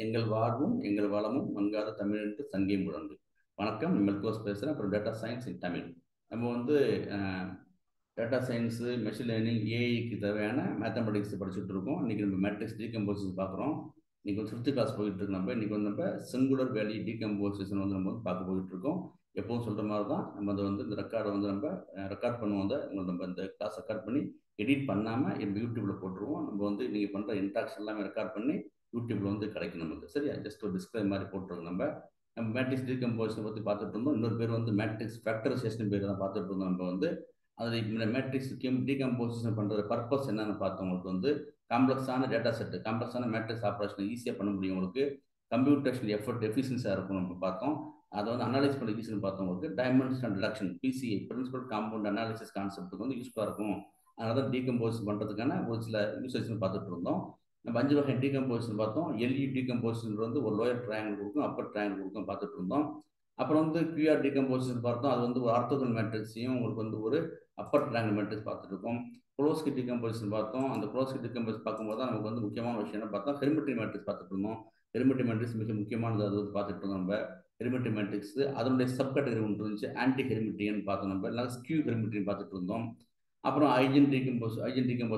எங்கள் வாழ்வும் எங்கள் வளமும் மங்காத தமிழ் என்று சங்கே முழங்கு. வணக்கம், மெல்கோஸ் பேசுகிறேன். அப்புறம் டேட்டா சயின்ஸ் இன் தமிழ். நம்ம வந்து டேட்டா சயின்ஸு, மெஷின் லேர்னிங், ஏஐக்கு தேவையான மேத்தமெட்டிக்ஸ் படிச்சுட்டு இருக்கோம். இன்றைக்கி நம்ம மேட்ரிக்ஸ் டீகம்போசிஷன் பார்க்குறோம். இன்றைக்கி வந்து 5th கிளாஸ் போயிட்டு இருக்கு. இன்றைக்கி வந்து நம்ம சிங்குலர் வேல்யூ டீகம்போசிஷன் வந்து நம்ம வந்து பார்க்க போயிட்டு இருக்கோம். எப்பவும் சொல்கிற மாதிரி தான் நம்ம அதை வந்து இந்த ரெக்கார்டை வந்து நம்ம ரெக்கார்ட் பண்ணுவோம். நம்ம இந்த கிளாஸ் ரெக்கார்ட் பண்ணி எடிட் பண்ணாமல் நம்ம யூடியூப்பில் போட்டுருவோம். நம்ம வந்து நீங்கள் பண்ணுற இன்ட்ராக்ஷன் எல்லாமே ரெக்கார்ட் பண்ணி யூடியூப்ல வந்து கிடைக்கும் நமக்கு. சரியா? ஜஸ்ட் ஒரு டிஸ்பிளே மாதிரி போட்டுருக்கோம். நம்ம மேட்ரிக்ஸ் டீகம்போசிஷன் பற்றி பார்த்துட்டு இருந்தோம். இன்னொரு பேர் வந்து மேட்ரிக்ஸ் ஃபேக்டரைசேஷன் பேர் தான் பார்த்துட்டு இருந்தோம். நம்ம வந்து அதில் மேட்ரிக்ஸ் டீகம்போசிஷன் பண்ணுற பர்பஸ் என்னன்னு பார்த்தவங்களுக்கு வந்து காம்ப்ளெக்ஸான டேட்டா செட்டு, காம்ப்ளெக்ஸான மேட்ரிக்ஸ் ஆப்ரேஷன் ஈஸியாக பண்ண முடியும். உங்களுக்கு கம்ப்யூட்டேஷனல் எஃபர்ட் எஃபிஷியன்ஸாக இருக்கும். நம்ம பார்த்தோம். அதை வந்து அனலைஸ் பண்ண ஈஸின்னு பார்த்தவங்களுக்கு dimensional reduction, PCA principal compound analysis கான்செப்ட்டுக்கு வந்து யூஸ்ஃபுல்லாக இருக்கும். அதனால தான் டீகம்போஸ் பண்ணுறதுக்கான ஒரு சில யூசேஜ்னு பார்த்துட்டு இருந்தோம். நம்ம 5 வகை டீகம்போசிஷன் பார்த்தோம். எல்இ டீகம்போசிஷன் வந்து ஒரு லோயர் ட்ரையாங்கிள் கொடுக்கும், அப்பர் ட்ரையாங்கிள் கொடுக்கும் பார்த்துட்டு இருந்தோம். அப்புறம் வந்து கியூஆர் டீகம்போசிஷன் பார்த்தோம். அது வந்து ஒரு ஆர்த்தோகனல் மேட்ரிக்ஸையும் உங்களுக்கு வந்து ஒரு அப்பர் ட்ரையாங்கிள் மேட்ரிக்ஸ் பார்த்துட்டு இருக்கோம். க்ளோஸ்கி டீகம்போசிஷன் பார்த்தோம். அந்த க்ளோஸ்கி டீகம்போஸ் பார்க்கும்போது தான் நமக்கு வந்து முக்கியமான விஷயம் என்ன பார்த்தோம், ஹெர்மிட்ரி மேட்ரிக்ஸ் பார்த்துட்டு இருந்தோம். ஹெர்மிட்ரி மேட்ரிக்ஸ் மிக முக்கியமானது. அது வந்து பார்த்துட்டு இருந்தோம். நம்ம ஹெர்மிட்ரி மேட்ரிக்ஸ் அதனுடைய சப் கேட்டகரி ஒன்று இருந்துச்சு, ஆன்டி ஹெர்மிட்ரியன் பார்த்தோம். நம்ம எல்லாம் ஸ்கியூ ஹெர்மிட்ரின்னு பார்த்துட்டு இருந்தோம். அப்புறம் ஐஜன் டீகம்போஸ்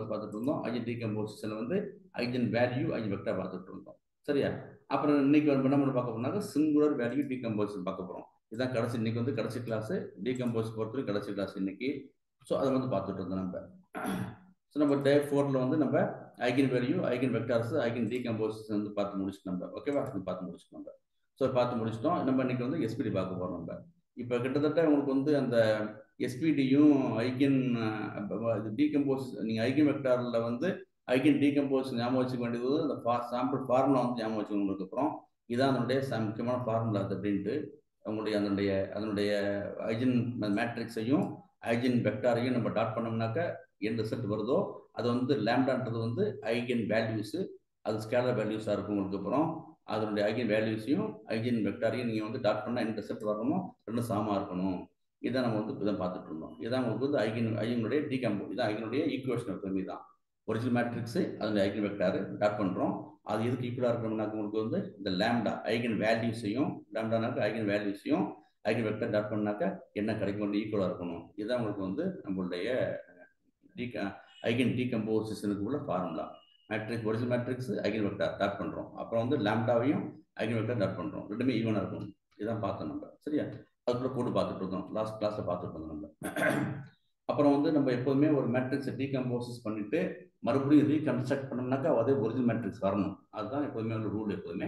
பார்த்துட்டு இருந்தோம். ஐஜன் டீகம்போசிஷன் வந்து ஐஜன் வேல்யூ, ஐஜன் வெக்டர் பார்த்துட்டு இருந்தோம். சரியா? அப்புறம் இன்னைக்கு என்ன பண்ண பார்க்க போனாக்க சிங்குலர் வேல்யூ டீகம்போசிஷன் பார்க்க போகிறோம். இதுதான் கடைசி, இன்னைக்கு வந்து கடைசி கிளாஸ் டீகம்போஸ் பொறுத்தவரை கடைசி கிளாஸ் இன்னைக்கு. ஸோ அதை வந்து பார்த்துட்டு இருந்தோம் நம்ம. ஸோ நம்ம டே 4ல் வந்து நம்ம eigen value, eigen vectors, eigen decomposition வந்து பார்த்து முடிச்சுட்டு நம்ம ஓகேவா, பார்த்து முடிச்சுட்டு நம்ம. ஸோ பார்த்து முடிச்சிட்டோம். நம்ம இன்னைக்கு வந்து எஸ்பிடி பார்க்க போகிறோம். நம்ம இப்போ கிட்டத்தட்ட உங்களுக்கு வந்து அந்த எஸ்பிடியும் ஐகன் டீகம்போஸ், நீங்கள் ஐகன் வெக்டாரில் வந்து ஐகன் டீகம்போஸ் ஞாபகம் வச்சுக்க வேண்டியது அந்த சாம்பிள் ஃபார்முலா வந்து ஞாபகம் வச்சுக்கணுங்களுக்கு அப்புறம் இதான் அதனுடைய முக்கியமான ஃபார்முலா. அது அப்படின்ட்டு அவங்களுடைய அதனுடைய ஐஜன் மேட்ரிக்ஸையும் ஐஜன் வெக்டாரையும் நம்ம டாட் பண்ணோம்னாக்க எந்த ரிசல்ட் வருதோ அது வந்து லேம்டான்றது வந்து ஐகன் வேல்யூஸு, அது ஸ்கேலர் வேல்யூஸாக இருக்கும். உங்களுக்கு அப்புறம் அதனுடைய ஐகன் வேல்யூஸையும் ஐகன் வெக்டாரையும் நீங்கள் வந்து டாட் பண்ணால் என்ன ரிசல்ட் வரணுமோ ரெண்டும் சமமாக இருக்கணும். இதான் நம்ம வந்து இதான் பார்த்துட்டு இருந்தோம். இதான் உங்களுக்கு வந்து ஐகனுடைய டீகம்போ, இதான் ஐகனுடைய ஈக்குவேஷன் எப்பவுமே தான். ஒரிஜினல் மேட்ரிக்ஸு அதனுடைய ஐகன் வெக்டார் டாட் பண்ணுறோம். அது எதுக்கு ஈக்குவலாக இருக்கணும்னாக்க உங்களுக்கு வந்து இந்த லேம்டா ஐகன் வேல்யூஸையும், லேம்டானாக்க ஐகன் வேல்யூஸையும் ஐகன் வெக்டர் டாட் பண்ணாக்க என்ன கிடைக்கும், ஈக்குவலாக இருக்கணும். இதுதான் உங்களுக்கு வந்து நம்மளுடைய ஐகன் டீகம்போசிஷனுக்கு உள்ள formula. Matrix original matrix eigen vector dot பண்ணுறோம். அப்புறம் வந்து லேம்டாவையும் ஐகன் வெக்டர் டாட் பண்ணுறோம். ரெண்டுமே ஈவனாக இருக்கும். இதான் பார்த்தோம் நம்ம. சரியா? அதுக்குள்ள போட்டு பார்த்துட்டு இருந்தோம். லாஸ்ட் கிளாஸில் பார்த்துட்டு இருந்தோம் நம்ம. அப்புறம் வந்து நம்ம எப்போதுமே ஒரு மேட்ரிக்ஸை டீகம்போசிஸ் பண்ணிட்டு மறுபடியும் ரீகன்ஸ்ட்ரக்ட் பண்ணோம்னாக்கா அதே ஒரிஜினல் மேட்ரிக்ஸ் வரணும். அதுதான் எப்போதுமே ஒரு ரூல். எப்போதுமே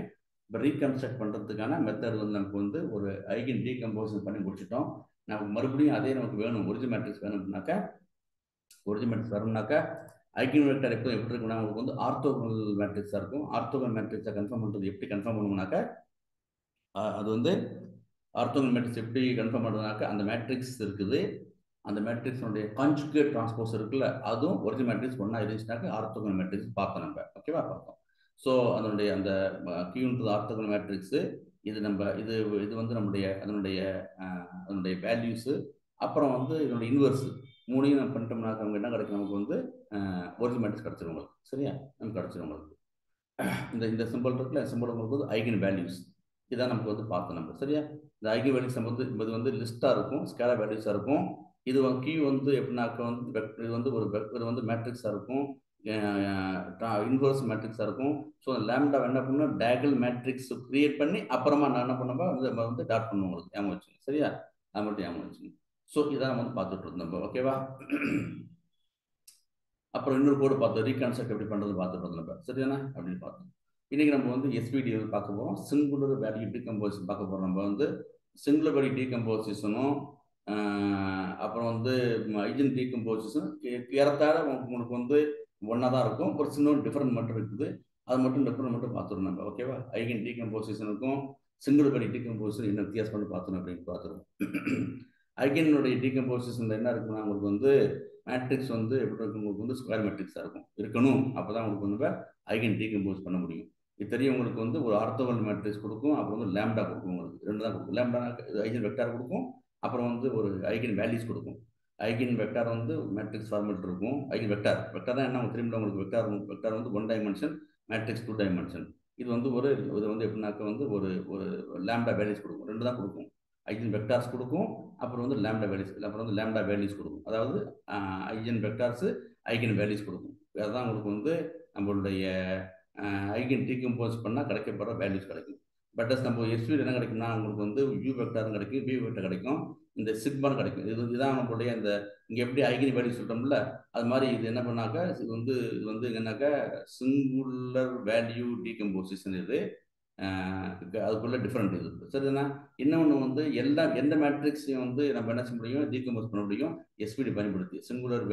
இப்போ ரீகன்ஸ்ட்ரக்ட் பண்ணுறதுக்கான மெத்தட் வந்து நமக்கு வந்து ஒரு ஐகன் டீகம்போசிஸ் பண்ணி முடிச்சிட்டோம். நமக்கு மறுபடியும் அதே நமக்கு வேணும், ஒரிஜினல் மேட்ரிக்ஸ் வேணும்னாக்கா, ஒரிஜினல் மேட்ரிக்ஸ் வரணும்னாக்கா ஐகன் வெக்டர் எப்போ எப்படி இருக்குன்னா உங்களுக்கு வந்து ஆர்த்தோகனல் மேட்ரிக்ஸாக இருக்கும். ஆர்த்தோகனல் மேட்ரிக்ஸை கன்ஃபார்ம் பண்ணுறது எப்படி கன்ஃபார்ம் பண்ணணும்னாக்கா, அது வந்து ஆர்த்தோகனல் மேட்ரிக்ஸ் எப்படி கன்ஃபார்ம் பண்ணுறதுனாக்கா, அந்த மேட்ரிக்ஸ் இருக்குது, அந்த மேட்ரிக்ஸோடைய கான்ஜுகேட் டிரான்ஸ்போஸ் இருக்குல்ல, அதுவும் ஒரிஜினல் மேட்ரிக்ஸ் ஒன்றா இருந்துச்சுனாக்கா ஆர்த்தோகனல் மேட்ரிக்ஸ் பார்த்தோம் நம்ம. ஓகேவா? பார்த்தோம். ஸோ அதனுடைய அந்த கியூன்றது ஆர்த்தோகனல் மேட்ரிக்ஸு, இது நம்ம இது வந்து அதனுடைய வேல்யூஸு, அப்புறம் வந்து இதனுடைய இன்வெர்ஸு, மூணையும் நம்ம பண்ணிட்டோம்னாக்க அவங்க என்ன கிடைக்கும், நமக்கு வந்து ஒரிஜினல் மேட்ரிக்ஸ் கிடச்சிரும் உங்களுக்கு. சரியா? நமக்கு கிடச்சிரும் உங்களுக்கு. இந்த சிம்பிள் இருக்குல்ல, சிம்பிள் உங்களுக்கு வந்து ஐகன் வேல்யூஸ், இதான் நமக்கு வந்து பார்த்தோம் நம்ம. சரியா? இந்த ஐகன் வேல்யூஸ் நம்ம வந்து இது வந்து லிஸ்ட்டாக இருக்கும், ஸ்கேலர் வேல்யூஸாக இருக்கும். இது கியூ வந்து எப்படின்னாக்க வந்து இது வந்து ஒரு வந்து மேட்ரிக்ஸாக இருக்கும், இன்வர்ஸ் மேட்ரிக்ஸாக இருக்கும். ஸோ லேம்டா என்ன பண்ணணும், டயகனல் மேட்ரிக்ஸ் கிரியேட் பண்ணி அப்புறமா நான் என்ன பண்ணப்போ நம்ம வந்து டாட் பண்ணுவோம். உங்களுக்கு ஞாபகம் வச்சுங்க. சரியா? அது மட்டும் ஞாபகம் வச்சுங்க. ஸோ இதான் நம்ம வந்து பார்த்துட்டு இருந்தோம் நம்ம. ஓகேவா? அப்புறம் இன்னொரு கோடு பார்த்தோம், ரீகன்ஸ்ட்ரக்ட் எப்படி பண்ணுறது பார்த்துட்டு இருந்தோம் நம்ம. சரிதானே? அப்படின்னு பார்த்தோம். இன்னைக்கு நம்ம வந்து எஸ்பிடி பார்க்க போகிறோம். சிங்குலர் வேல்யூ டீகம்போசிஷன் பார்க்க போகிறோம். நம்ம வந்து சிங்குலர் வேல்யூ டீகம்போசிஷனும் அப்புறம் வந்து ஐஜன் டீகம்போசிஷன் ஏறத்தாழ உங்களுக்கு வந்து ஒன்றா தான் இருக்கும். ஒரு சின்ன டிஃப்ரெண்ட் மட்டும் இருக்குது. அது மட்டும் டிஃப்ரெண்ட் மட்டும் பார்த்துருவோம் நம்ம. ஓகேவா? ஐகன் டீகம்போசிஷனுக்கும் சிங்குலர் வேல்யூ டீகம்போசிஷன் என்ன வித்தியாசம் பண்ணி பார்த்துருவோம் அப்படின்னு பார்த்துருவோம். ஐகனுடைய டீகம்போசிஷன் என்ன இருக்குன்னா, உங்களுக்கு வந்து மேட்ரிக்ஸ் வந்து எப்படி இருக்கும், உங்களுக்கு வந்து ஸ்கொயர் மேட்ரிக்ஸாக இருக்கணும். அப்போ தான் உங்களுக்கு வந்து ஐகன் டீகம்போஸ் பண்ண முடியும். இது தெரியும் உங்களுக்கு வந்து ஒரு ஆர்த்தோகனல் மேட்ரிக்ஸ் கொடுக்கும், அப்புறம் வந்து லேம்டா கொடுக்கும். உங்களுக்கு ரெண்டு தான் கொடுக்கும். லேம்டா ஐகன் வெக்டார் கொடுக்கும், அப்புறம் வந்து ஒரு ஐகன் வேல்யூஸ் கொடுக்கும். ஐகன் வெக்டார் வந்து மேட்ரிக்ஸ் ஃபார்மேட் இருக்கும். ஐகன் வெக்டார் தான் என்ன திரும்ப உங்களுக்கு வெக்டார் வந்து 1 டைமென்ஷன், மேட்ரிக்ஸ் 2 டைமென்ஷன். இது வந்து எப்படின்னாக்க வந்து ஒரு ஒரு லேம்டா வேல்யூஸ் கொடுக்கும். 2 தான் கொடுக்கும். ஐஜன் வெக்டார்ஸ் கொடுக்கும். அப்புறம் வந்து லேம்டா வேல்யூஸ், அப்புறம் வந்து லேம்டா வேல்யூஸ் கொடுக்கும். அதாவது ஐஜன் வெக்டார்ஸ், ஐகன் வேல்யூஸ் கொடுக்கும். அதுதான் உங்களுக்கு வந்து நம்மளுடைய ஐகன் டீகம்போஸ் பண்ணால் கிடைக்கப்படுற வேல்யூஸ் கிடைக்கும். பட் நம்ம எஸ்வியில் என்ன கிடைக்கும்னா உங்களுக்கு வந்து யூ வெக்டாரும் கிடைக்கும், வி வெக்டார் கிடைக்கும், இந்த சிக்மான்னு கிடைக்கும். இதுதான் நம்மளுடைய இந்த இங்கே எப்படி ஐகன் வேல்யூ சொல்கிறோம்ல, அது மாதிரி இது என்ன பண்ணாக்க இது வந்து என்னன்னாக்கா சிங்குலர் வேல்யூ டீகம்போசிஷன். இது அதுக்குள்ள டிஃப்ரெண்ட் இது சரிதானே. இன்னொன்று வந்து எந்த மேட்ரிக்ஸையும் வந்து நம்ம என்ன செய்ய முடியும், டீகம்போஸ் பண்ண முடியும் எஸ்பிடி பயன்படுத்தி. சிங்குலர்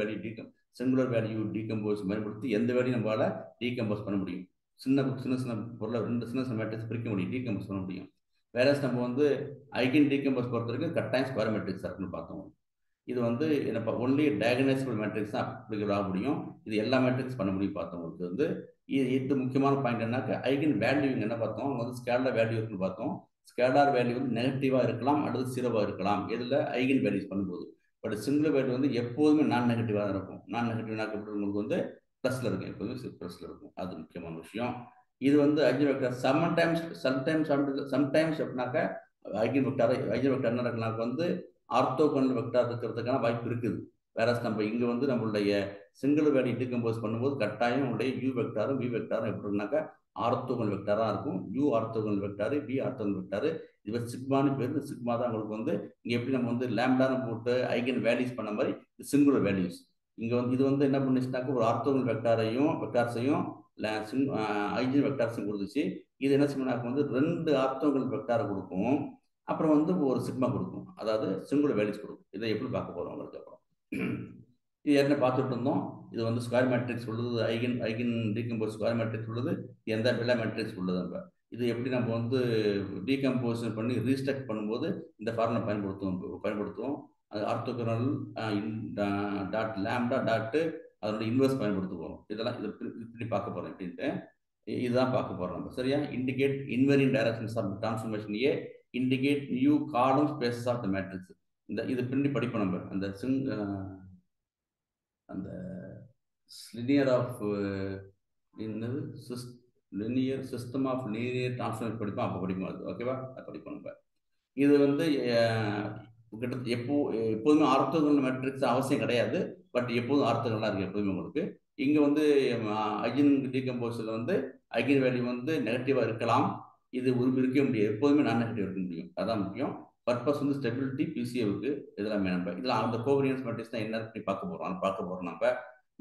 வேல்யூ டீகம்போஸ் பயன்படுத்தி எந்த வேல்யூ நம்மளால டீகம்போஸ் பண்ண முடியும். சின்ன சின்ன சின்ன பொருளை சின்ன சின்ன மேட்ரிக்ஸ் பிரிக்க முடியும், டீகம்போஸ் பண்ண முடியும். வேற நம்ம வந்து ஐகன் டீகம்போஸ் பொறுத்த வரைக்கும் கட்டாயம் ஸ்கொயர் மேட்ரிக்ஸ் இருக்குன்னு பார்த்தோம். இது வந்து என்ன ஒன்லி டயகனைசபிள் மேட்ரிக்ஸ் தான் அப்ளிகபிள் ஆக முடியும். இது எல்லா மேட்ரிக்ஸ் பண்ண முடியும் பார்த்தவங்களுக்கு வந்து இது முக்கியமான பாயிண்ட் என்னன்னா ஐகன் வேல்யூ என்ன பார்த்தோம், அவங்க வந்து ஸ்கேலார் வேல்யூ இருக்குன்னு பார்த்தோம். ஸ்கேலார் வேல்யூ வந்து நெகட்டிவாக இருக்கலாம் அல்லது ஜீரோவாக இருக்கலாம் இதில் ஐகன் வேல்யூஸ் பண்ணும்போது. பட் சிங்குலர் வேல்யூ வந்து எப்போதுமே நான் நெகட்டிவாக தான் இருக்கும். நான் நெகட்டிவ்னாக்க உங்களுக்கு வந்து ப்ளஸில் இருக்கும், எப்போதுமே ப்ளஸில் இருக்கும். அது முக்கியமான விஷயம். இது வந்து ஐகன் வெக்டார் சம்டைம்ஸ் அப்படின்னாக்க ஐகன் வெக்டார் என்ன இருக்குனாக்க வந்து ஆர்த்தோகனல் வெக்டார் இருக்கிறதுக்கான வாய்ப்பு இருக்குது. வேற நம்ம இங்கே வந்து நம்மளுடைய சிங்கிள் வேல்யூ டீகம்போஸ் பண்ணும்போது கட்டாயம் உடைய யூ வெக்டாரும் வி வெக்டாரும் எப்படின்னாக்கா ஆர்த்தோகனல் வெக்டாராக இருக்கும். U orthogonal vector, V orthogonal vector. இது சிக்மானு பேர். சிக்மா தான் உங்களுக்கு வந்து இங்கே எப்படி நம்ம வந்து லேம்டான்னு போட்டு ஐகன் வேல்யூஸ் பண்ண மாதிரி சிங்குலர் வேல்யூஸ். இங்கே வந்து இது வந்து என்ன பண்ணுச்சுனாக்கா ஒரு ஆர்த்தோகனல் வெக்டார்ஸையும் ஐஜன் வெக்டார்ஸையும் கொடுத்துச்சு. இது என்ன செய்யணும்னாக்க வந்து 2 ஆர்த்தோகனல் வெக்டாரை கொடுக்கும், அப்புறம் வந்து ஒரு சிக்மா கொடுக்கும், அதாவது சிங்குலர் வேல்யூஸ் கொடுக்கும். இதை எப்படி பார்க்க போகிறோம் உங்களுக்கு அப்புறம். இது ஏற்கனவே பார்த்துட்டு இருந்தோம். இது வந்து ஸ்கொயர் மேட்ரிக்ஸ் உள்ளது, ஐகன் டீகம்போஸ் ஸ்கொயர் மேட்ரிக்ஸ் உள்ளது, எந்த எல்லா மேட்ரிக்ஸ் உள்ளது. நம்ம இது எப்படி நம்ம வந்து டீகம்போசன் பண்ணி ரீஸ்ட்ரக்ட் பண்ணும்போது இந்த ஃபார்முலா பயன்படுத்துவோம். அது ஆர்த்தோகனல் டாட் லேம்டா டாட்டு அதோட இன்வெர்ஸ் பயன்படுத்துவோம். இதெல்லாம் இப்படி பார்க்க போகிறோம் அப்படின்ட்டு இதுதான் பார்க்க போகிறோம் நம்ம. சரியா? Indicate invariant directions of transformation A, indicate new column spaces of the matrix. இது பின்னாடி படிப்போம் நம்ம. அந்த linear of linear system of linear transformation படிப்போம். அப்போ படிப்போம் அது. ஓகேவா? அது படிப்போம் நம்ம. இது வந்து எப்போதுமே ஆர்த்தோகனல் மேட்ரிக்ஸ் அவசியம் கிடையாது. பட் எப்போதும் ஆர்த்தோகனலாக இருக்குது எப்போதுமே உங்களுக்கு. இங்கே வந்து ஐகன் டீகம்போஸில் வந்து ஐகன் வேல்யூ வந்து நெகட்டிவாக இருக்கலாம். இது இருக்க முடியாது, எப்போதுமே நான் நெகட்டிவ் இருக்க முடியும். அதான் முக்கியம். பர்பஸ் வந்து ஸ்டெபிலிட்டி, பிசிஏவுக்கு இதெல்லாமே நம்ம இதில் அந்த கோவேரியன்ஸ் மேட்ரிக்ஸ் தான் என்னன்னு பார்க்க போகிறோம் நம்ம.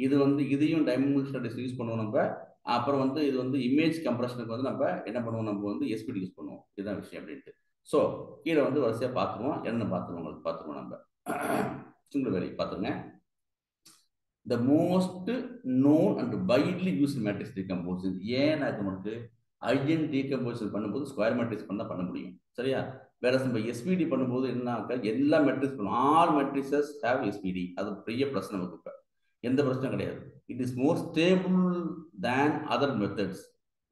இது வந்து இதையும் டைமென்ஷனல் ஸ்டடீஸ் யூஸ் பண்ணுவோம் நம்ம. அப்புறம் வந்து இது வந்து இமேஜ் கம்ப்ரஷனுக்கு வந்து நம்ம என்ன பண்ணுவோம், நம்ம வந்து எஸ்பிடி யூஸ் பண்ணுவோம். இதுதான் விஷயம் அப்படின்ட்டு. ஸோ கீழே வந்து வரிசையாக பார்த்துருவோம். என்ன பார்த்துருவோம் நம்ம. சிங்கிள் வேல்யூ பார்த்துருங்க. The most known and widely used matrix decomposition. ஏன் நமக்கு ஐகன் டீகம்போசிஷன் பண்ணும்போது ஸ்கொயர் மேட்ரிக்ஸ் பண்ண முடியும். சரியா? வேற நம்ம எஸ்பிடி பண்ணும்போது என்னன்னாக்கா எல்லா மேட்ரிக்ஸ் பண்ணும். All matrices have SPD. அது பெரிய பிரச்சனை நமக்கு. இப்போ எந்த பிரச்சனையும் கிடையாது. It is more stable than other methods.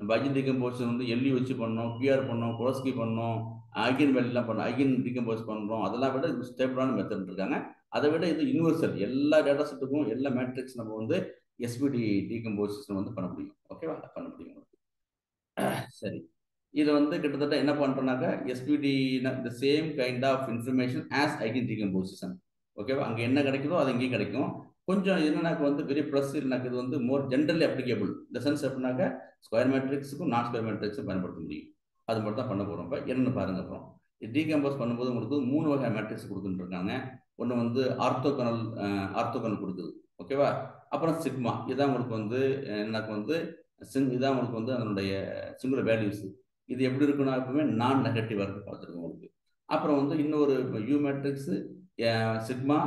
நம்ம ஐகன் டீகம்போசிஷன் வந்து எல்இ வச்சு பண்ணோம், பிஆர் பண்ணோம், குரோஸ்கி பண்ணோம், ஐகன் வேல்யூலாம் பண்ணோம், ஐகன் டீகம்போஸ் பண்ணுறோம். அதெல்லாம் விட இது ஸ்டேபிளான மெத்தட் இருக்காங்க. அதை விட இது யூனிவர்சல். எல்லா டேட்டா செட்டுக்கும் எல்லா மேட்ரிக்ஸ் நம்ம வந்து எஸ்பிடி டீகம்போசிஷன் வந்து பண்ண முடியும். ஓகேவா? பண்ண முடியும். சரி, இதை வந்து கிட்டத்தட்ட என்ன பண்ணுறோம்னாக்கா SVD the same kind of information as eigen decomposition. ஓகேவா? அங்கே என்ன கிடைக்குதோ அது இங்கேயும் கிடைக்கும். கொஞ்சம் என்னன்னாக்க வந்து பெரிய ப்ளஸ் இல்லைனாக்க இது வந்து மோர் ஜென்ரலி அப்ளிகேபிள். இந்த சென்ஸ் எப்படின்னாக்கா ஸ்கொயர் மேட்ரிக்ஸுக்கும் நான் ஸ்கொயர் மேட்ரிக்ஸும் பயன்படுத்த முடியும். அது மட்டும் தான் பண்ண போகிறோம். இப்போ என்னென்னு பாருங்க. அப்புறம் டீகம்போஸ் பண்ணும்போது உங்களுக்கு 3 வகை மேட்ரிக்ஸ் கொடுத்துருக்காங்க. ஒன்று வந்து ஆர்த்தோகனல் கொடுக்குது. ஓகேவா? அப்புறம் சிக்மா. இதான் உங்களுக்கு வந்து எனக்கு வந்து இதான் உங்களுக்கு வந்து அதனுடைய சிங்குலர் வேல்யூஸ். இது எப்படி இருக்குன்னா எப்பவுமே நான் நெகட்டிவாக இருக்கு பார்த்துருக்கோம் உங்களுக்கு. அப்புறம் வந்து இன்னொரு யூ மேட்ரிக்ஸு, சிக்மா,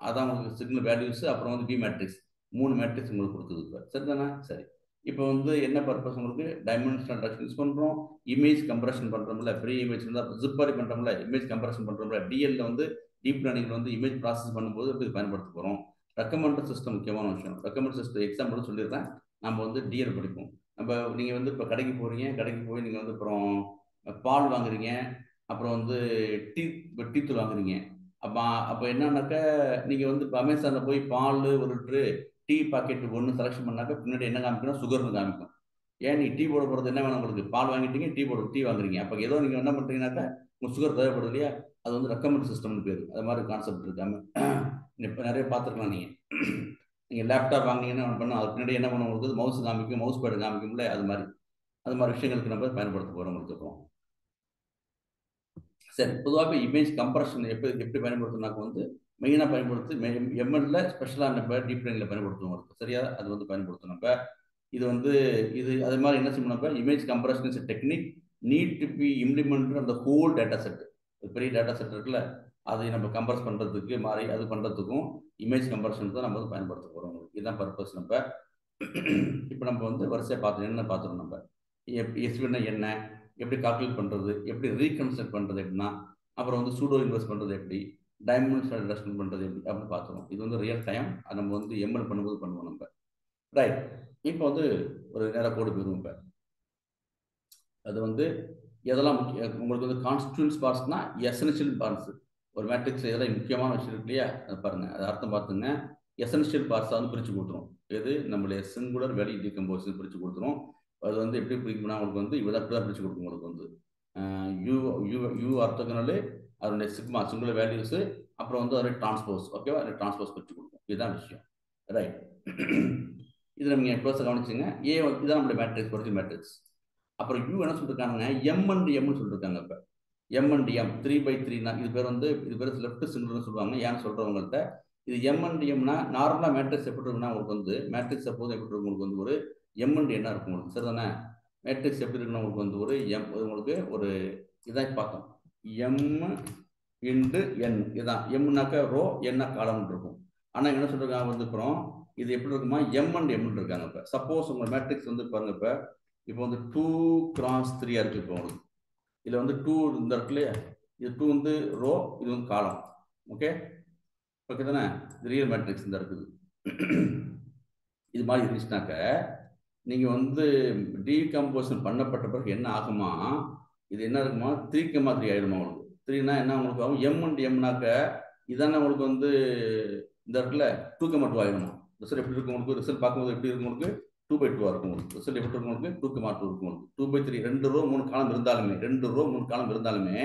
அதான் உங்களுக்கு சிக்னல் வேல்யூஸ். அப்புறம் வந்து பி மேட்ரிக்ஸ். 3 மேட்ரிக்ஸ் உங்களுக்கு கொடுக்குது. இப்போ சரிதானே? சரி, இப்போ வந்து என்ன பர்பஸ் உங்களுக்கு டைமென்ஷனல் ரிடக்ஷன் யூஸ் பண்ணுறோம், இமேஜ் கம்ப்ரஷன் பண்ணுறோம்ல, ஃப்ரீ இமேஜ் இருந்தால் ஜிப்பரி பண்ணுறோம்ல, இமேஜ் கம்ப்ரஷன் பண்ணுறோம்ல, டிஎல்ல வந்து டீப் லேர்னிங்ல வந்து இமேஜ் ப்ராசஸ் பண்ணும்போது இது பயன்படுத்த போகிறோம். ரெக்கமெண்டட் சிஸ்டம் முக்கியமான விஷயம். ரெக்கமெண்டட் சிஸ்டம் எக்ஸாம்பிள் சொல்லிடுறேன். நம்ம வந்து டிஎல் படிப்போம். நீங்கள் வந்து இப்போ கடைக்கு போகிறீங்க, கடைக்கு போய் நீங்கள் வந்து அப்புறம் பால் வாங்குறீங்க, அப்புறம் வந்து டீத்தூள் வாங்குறீங்க. அப்போ என்னன்னாக்கா நீங்கள் வந்து இப்போ அமேசானில் போய் பால் 1 லிட்டரு, டீ பாக்கெட் 1 செலெக்ஷன் பண்ணாக்க பின்னாடி என்ன காமிக்கணும், சுகர்னு காமிக்கும். ஏன் நீ டீ போட போகிறது என்ன வேணும் உங்களுக்கு? பால் வாங்கிட்டீங்க, டீ வாங்குறீங்க. அப்போ ஏதோ நீங்கள் என்ன பண்ணுறீங்கன்னாக்கா உங்களுக்கு சுகர் தேவைப்படுது இல்லையா? அது வந்து ரெக்கமெண்ட் சிஸ்டம்னு பேர். அது மாதிரி கான்செப்ட் இருக்காம இப்போ நிறைய பார்த்துருக்கலாம். நீங்கள் லேப்டாப் வாங்கினீங்கன்னா ஒன்று பண்ணால் அதுக்கு பின்னாடி என்ன பண்ண உங்களுக்கு மவுஸ் காமிக்கும், மவுஸ் பேடு காமிக்கும்ல, அது மாதிரி விஷயங்களுக்கு நம்ம பயன்படுத்த போகிறோம் உங்களுக்கு. சரி, பொதுவாக இமேஜ் கம்ப்ரஷன் எப்படி பயன்படுத்தினாக்க வந்து மெயினாக பயன்படுத்தி எம்எல்ல ஸ்பெஷலாக நம்ம டீப் லைனில் பயன்படுத்துவோம். சரியா? அது வந்து பயன்படுத்தணும். நம்ம இது வந்து அது மாதிரி என்ன செய்யணும்? நம்ம image compression is technique need to be implement அந்த ஹோல் டேட்டா செட். பெரிய டேட்டா செட் இருக்குல்ல, அதை நம்ம கம்ப்ரஸ் பண்ணுறதுக்கு மாறி அது பண்ணுறதுக்கும் இமேஜ் கம்ப்ரஷன் தான் நம்ம வந்து பயன்படுத்த போகிறோம். இதுதான் பர்பஸ். நம்ம இப்போ நம்ம வந்து வரிசையாக பார்த்துருவோம். நம்ம எஸ்வின்னா என்ன, எப்படி கால்குலேட் பண்ணுறது, எப்படி ரீகன்ஸ்ட்ரக்ட் பண்ணுறது எப்படின்னா, அப்புறம் வந்து சூடோ இன்வெஸ்ட் பண்ணுறது எப்படி, டைமென்ஷனல் ரெடக்ஷன் பண்ணுறது எப்படி அப்படின்னு பார்த்துருவோம். இது வந்து ரியல் டைம். அது நம்ம வந்து எம்எல் பண்ணும்போது பண்ணுவோம் நம்ம. ரைட். இப்போ வந்து ஒரு நேராக கோடு போயிடுவோம். இப்போ அது வந்து எதெல்லாம் உங்களுக்கு வந்து கான்ஸ்டியூன்ஸ் பார்ட்ஸ்னா எசென்ஷியல் பார்ட்ஸ். ஒரு மேட்ரிக்ஸ் இதெல்லாம் முக்கியமான விஷயம் இருக்கு இல்லையா? அது பாருங்க, அது அர்த்தம் பார்த்துங்க. எசென்ஷியல் பார்ட்ஸாக வந்து பிரித்து கொடுத்துரும். எது நம்மளுடைய சிங்குலர் வேல்யூ டீகம்போசிஷன் பிரித்து கொடுத்துரும். அது வந்து எப்படி பிரிக்கணும்னா உங்களுக்கு வந்து இப்படி தான் பிரித்து கொடுக்கும். உங்களுக்கு வந்து யூ யூ யூ அர்த்தத்தினாலே அதனுடைய சிக்மா சிங்குலர் வேல்யூஸு, அப்புறம் வந்து அதோட டிரான்ஸ்போஸ். ஓகேவா? அது டிரான்ஸ்போஸ் பிரித்து கொடுக்கும். இதுதான் விஷயம். ரைட். இதில் நீங்கள் க்ளோஸாக கவனிச்சுங்க. இதுதான் நம்மளுடைய மேட்ரிக்ஸ், ஒரிஜினல் மேட்ரிக்ஸ். அப்புறம் யூ என்ன சொல்லிருக்காங்க, எம் அண்ட் எம்னு சொல்லியிருக்காங்க. இப்போ எம் அண்ட் எம் 3/3னா இது பேர் லெஃப்ட் சிங்குலர்னு சொல்லுவாங்க. ஏன்னு சொல்றவங்கள்ட்ட இது எம் அண்ட் எம்னா நார்மலாக மேட்ரிக்ஸ் எப்படி இருக்குன்னா உங்களுக்கு வந்து மேட்ரிக்ஸ் எப்போதும் எப்படி இருக்கும்? உங்களுக்கு வந்து ஒரு எம் அண்ட் என்ன இருக்கும் உங்களுக்கு, சரிதானே? மேட்ரிக்ஸ் எப்படி இருக்குன்னா உங்களுக்கு வந்து ஒரு உங்களுக்கு ஒரு இதான் பார்த்தோம், எம் இன்டு என். இதுதான் எம்னாக்கா ரோ, என்ன காலம் இருக்கும். ஆனால் என்ன சொல்றாங்க வந்து அப்புறம் இது எப்படி இருக்குமா, எம் அண்ட் எம் இருக்காங்க. இப்போ சப்போஸ் உங்க மேட்ரிக்ஸ் வந்து பாருங்க, இப்போ வந்து 2x3 இருக்கு. இப்போ உங்களுக்கு இதில் வந்து 2 இந்த இருக்கு இல்லையா, இது 2 வந்து ரோ, இது வந்து காலம். ஓகே தானே? இது ரியல் மேட்ரிக்ஸ் இந்த இருக்குது. இது மாதிரி இருந்துச்சுனாக்க நீங்கள் வந்து டீகம்போசன் பண்ணப்பட்ட பிறகு என்ன ஆகுமா, இது என்ன இருக்குமா, 3,3 ஆயிடுமா உங்களுக்கு. 3னா என்ன உங்களுக்கு ஆகும், எம் அண்ட் எம்னாக்க இதானே உங்களுக்கு வந்து இந்த இடத்துல 2,2 ஆயிடுமா. ரிசல்ட் எப்படி இருக்கும் உங்களுக்கு? ரிசல்ட் பார்க்கும்போது எப்படி இருக்கும் உங்களுக்கு? 2/2 இருக்கும் உங்களுக்கு. ரிசல்ட் எப்படி இருக்கும் உங்களுக்கு? 2,2 இருக்கும் உங்களுக்கு. 2/3 2 ரோ 3 காலம் இருந்தாலுமே 2 ரோ 3 காலம் இருந்தாலுமே